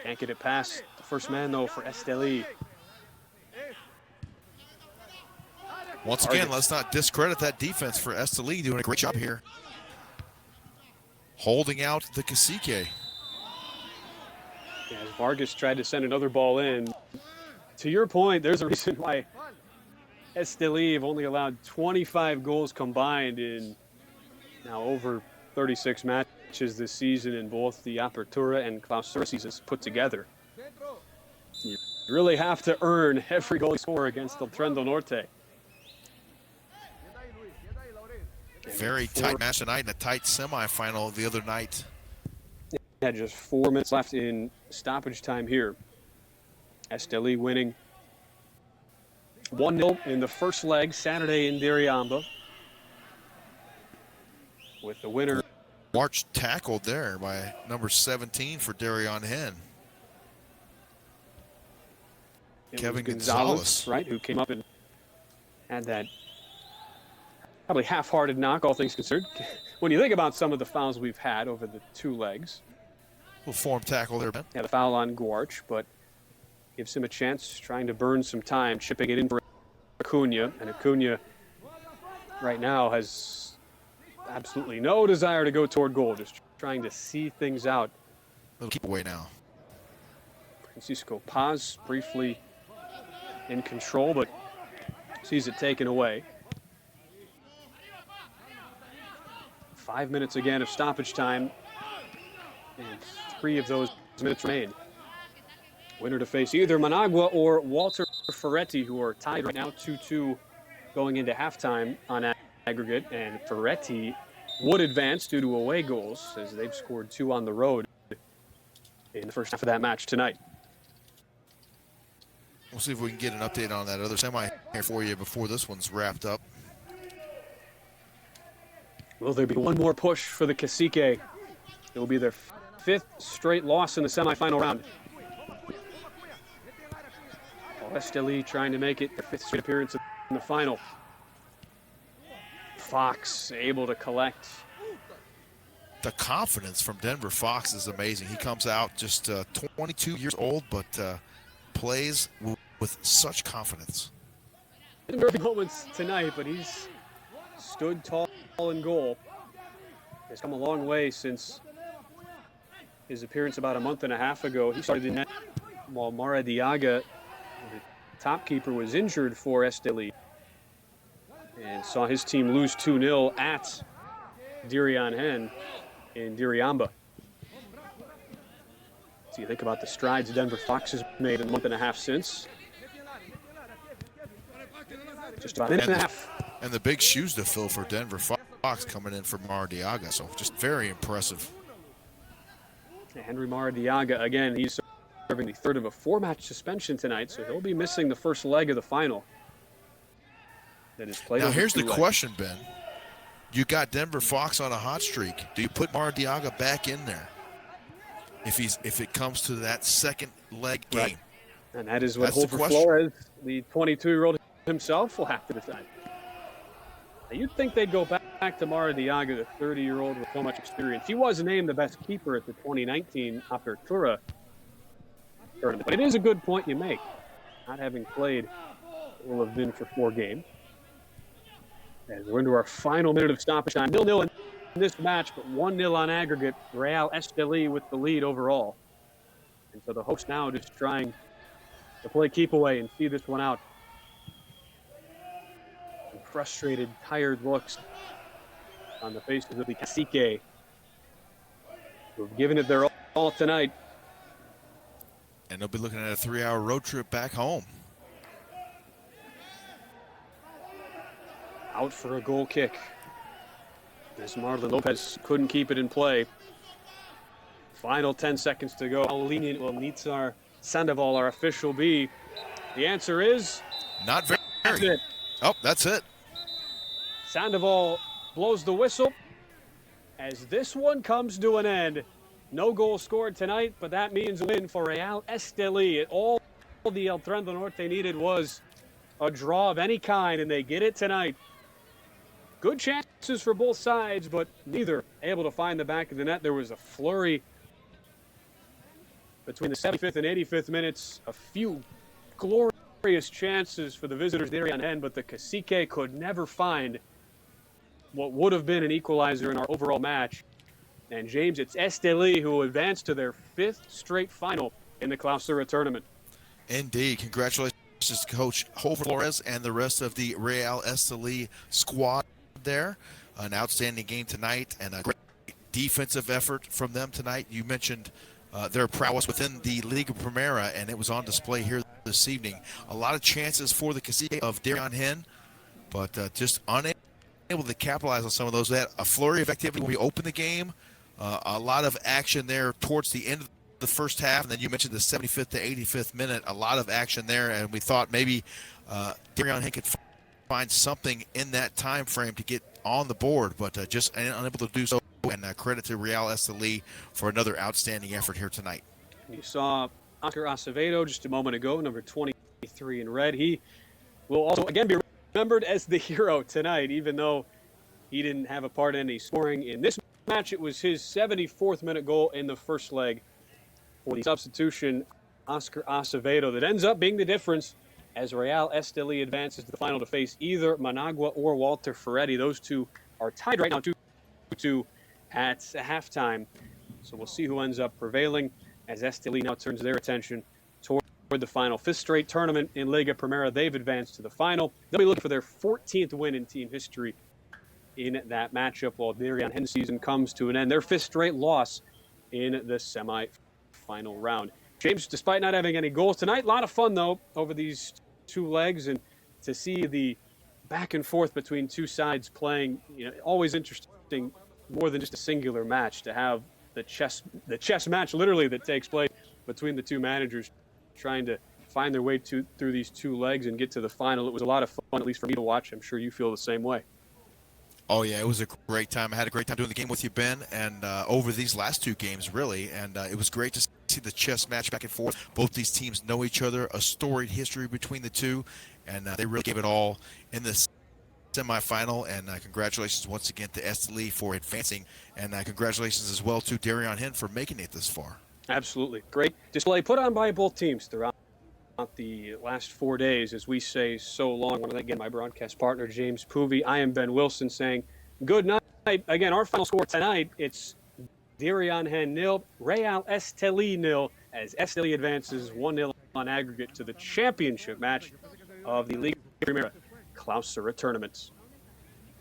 Can't get it past the first man, though, for Estelí. Once again, let's not discredit that defense for Estelí, doing a great job here. Holding out the Cacique. Yeah, as Vargas tried to send another ball in. To your point, there's a reason why Estelí have only allowed 25 goals combined in now over 36 matches this season in both the Apertura and Clausura seasons put together. You really have to earn every goal you score against El Tren del Norte. Very tight match tonight and a tight semifinal the other night. Yeah, just 4 minutes left in stoppage time here. Estelí winning 1-0 in the first leg Saturday in Diriangén. With the winner. March tackled there by number 17 for Diriangén. Kevin Gonzalez, right, who came up and had that probably half-hearted knock, all things considered. When you think about some of the fouls we've had over the two legs. Little form tackle there, Ben. Yeah, the foul on Guarch, but gives him a chance, trying to burn some time, chipping it in for Acuna. And Acuna right now has absolutely no desire to go toward goal, just trying to see things out. Little keep away now. Francisco Paz briefly in control, but sees it taken away. 5 minutes again of stoppage time, and 3 of those minutes remain. Winner to face either Managua or Walter Ferretti, who are tied right now 2-2 going into halftime on aggregate, and Ferretti would advance due to away goals as they've scored 2 on the road in the first half of that match tonight. We'll see if we can get an update on that other semi here for you before this one's wrapped up. Will there be one more push for the Cacique? It will be their 5th straight loss in the semifinal round. Estelí trying to make it their 5th straight appearance in the final. Fox able to collect. The confidence from Denver Fox is amazing. He comes out just 22 years old, but plays with such confidence. In nervy moments tonight, but he's stood tall in goal. Has come a long way since his appearance about a month and a half ago. He started in net while Mara Diaga, the top keeper, was injured for Estelí, and saw his team lose 2-0 at Diriangén in Diriamba. So you think about the strides Denver Fox has made in a month and a half since. Just about a minute and a half. And the big shoes to fill for Denver Fox coming in for Maradiaga, so just very impressive. Henry Maradiaga, again, he's serving the 3rd of a 4-match suspension tonight, so he'll be missing the first leg of the final. That is played. Now here's the question, Ben. You got Denver Fox on a hot streak. Do you put Maradiaga back in there if it comes to that second leg game? Right. And that is what Holfer Flores, the 22-year-old himself, will have to decide. Now, you'd think they'd go back to Maradiaga, the 30-year-old with so much experience. He was named the best keeper at the 2019 Apertura tournament. But it is a good point you make. Not having played, will have been for 4 games. As we're into our final minute of stoppage time. 0-0 in this match, but 1-0 on aggregate. Real Estelí with the lead overall. And so the hosts now just trying to play keep away and see this one out. And frustrated, tired looks on the faces of the Cacique, who have given it their all tonight. And they'll be looking at a 3-hour road trip back home. Out for a goal kick, as Marlon Lopez couldn't keep it in play. Final 10 seconds to go. How lenient will Nitsar Sandoval, our official, be? The answer is... Not very. That's it. Oh, that's it. Sandoval blows the whistle as this one comes to an end. No goal scored tonight, but that means a win for Real Estelí. All the El Tren del Norte needed was a draw of any kind, and they get it tonight. Good chances for both sides, but neither able to find the back of the net. There was a flurry between the 75th and 85th minutes. A few glorious chances for the visitors, Diriangén, but the Cacique could never find what would have been an equalizer in our overall match. And James, it's Estelí who advanced to their 5th straight final in the Clausura tournament. Indeed. Congratulations to Coach Hover Flores and the rest of the Real Estelí squad there. An outstanding game tonight and a great defensive effort from them tonight. You mentioned their prowess within the Liga Primera, and it was on display here this evening. A lot of chances for the Cacique of Diriangén, but just unable to capitalize on some of those. They had a flurry of activity when we opened the game. A lot of action there towards the end of the first half, and then you mentioned the 75th to 85th minute, a lot of action there, and we thought maybe Diriangén could find something in that time frame to get on the board, but just unable to do so. And credit to Real Estelí for another outstanding effort here tonight. You saw Oscar Acevedo just a moment ago, number 23 in red. He will also again be remembered as the hero tonight, even though he didn't have a part in any scoring in this match. It was his 74th minute goal in the first leg for the substitution, Oscar Acevedo, that ends up being the difference as Real Estelí advances to the final to face either Managua or Walter Ferretti. Those two are tied right now 2-2 at halftime. So we'll see who ends up prevailing as Estelí now turns their attention toward the final. 5th straight tournament in Liga Primera. They've advanced to the final. They'll be looking for their 14th win in team history in that matchup while Diriangén season comes to an end. Their 5th straight loss in the semi-final round. James, despite not having any goals tonight, a lot of fun, though, over these 2 legs, and to see the back and forth between two sides playing, always interesting, more than just a singular match, to have the chess match literally that takes place between the two managers trying to find their way through these 2 legs and get to the final. It was a lot of fun, at least for me to watch. I'm sure you feel the same way. Oh, yeah, it was a great time. I had a great time doing the game with you, Ben, and over these last 2 games, really. And it was great to see the chess match back and forth. Both these teams know each other, a storied history between the two, and they really gave it all in the semifinal. And congratulations once again to Estelí for advancing, and congratulations as well to Diriangén for making it this far. Absolutely. Great display put on by both teams throughout the last 4 days, as we say so long. I want to again my broadcast partner, James Poovey. I am Ben Wilson saying good night. Again, our final score tonight, it's Diriangén 0, Real Estelí 0, as Estelí advances 1-0 on aggregate to the championship match of the Liga Primera Clausura tournaments.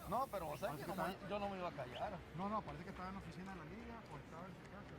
No, pero o sea que yo no me iba a callar. No, parece que estaba en la oficina de la liga o estaba en su casa.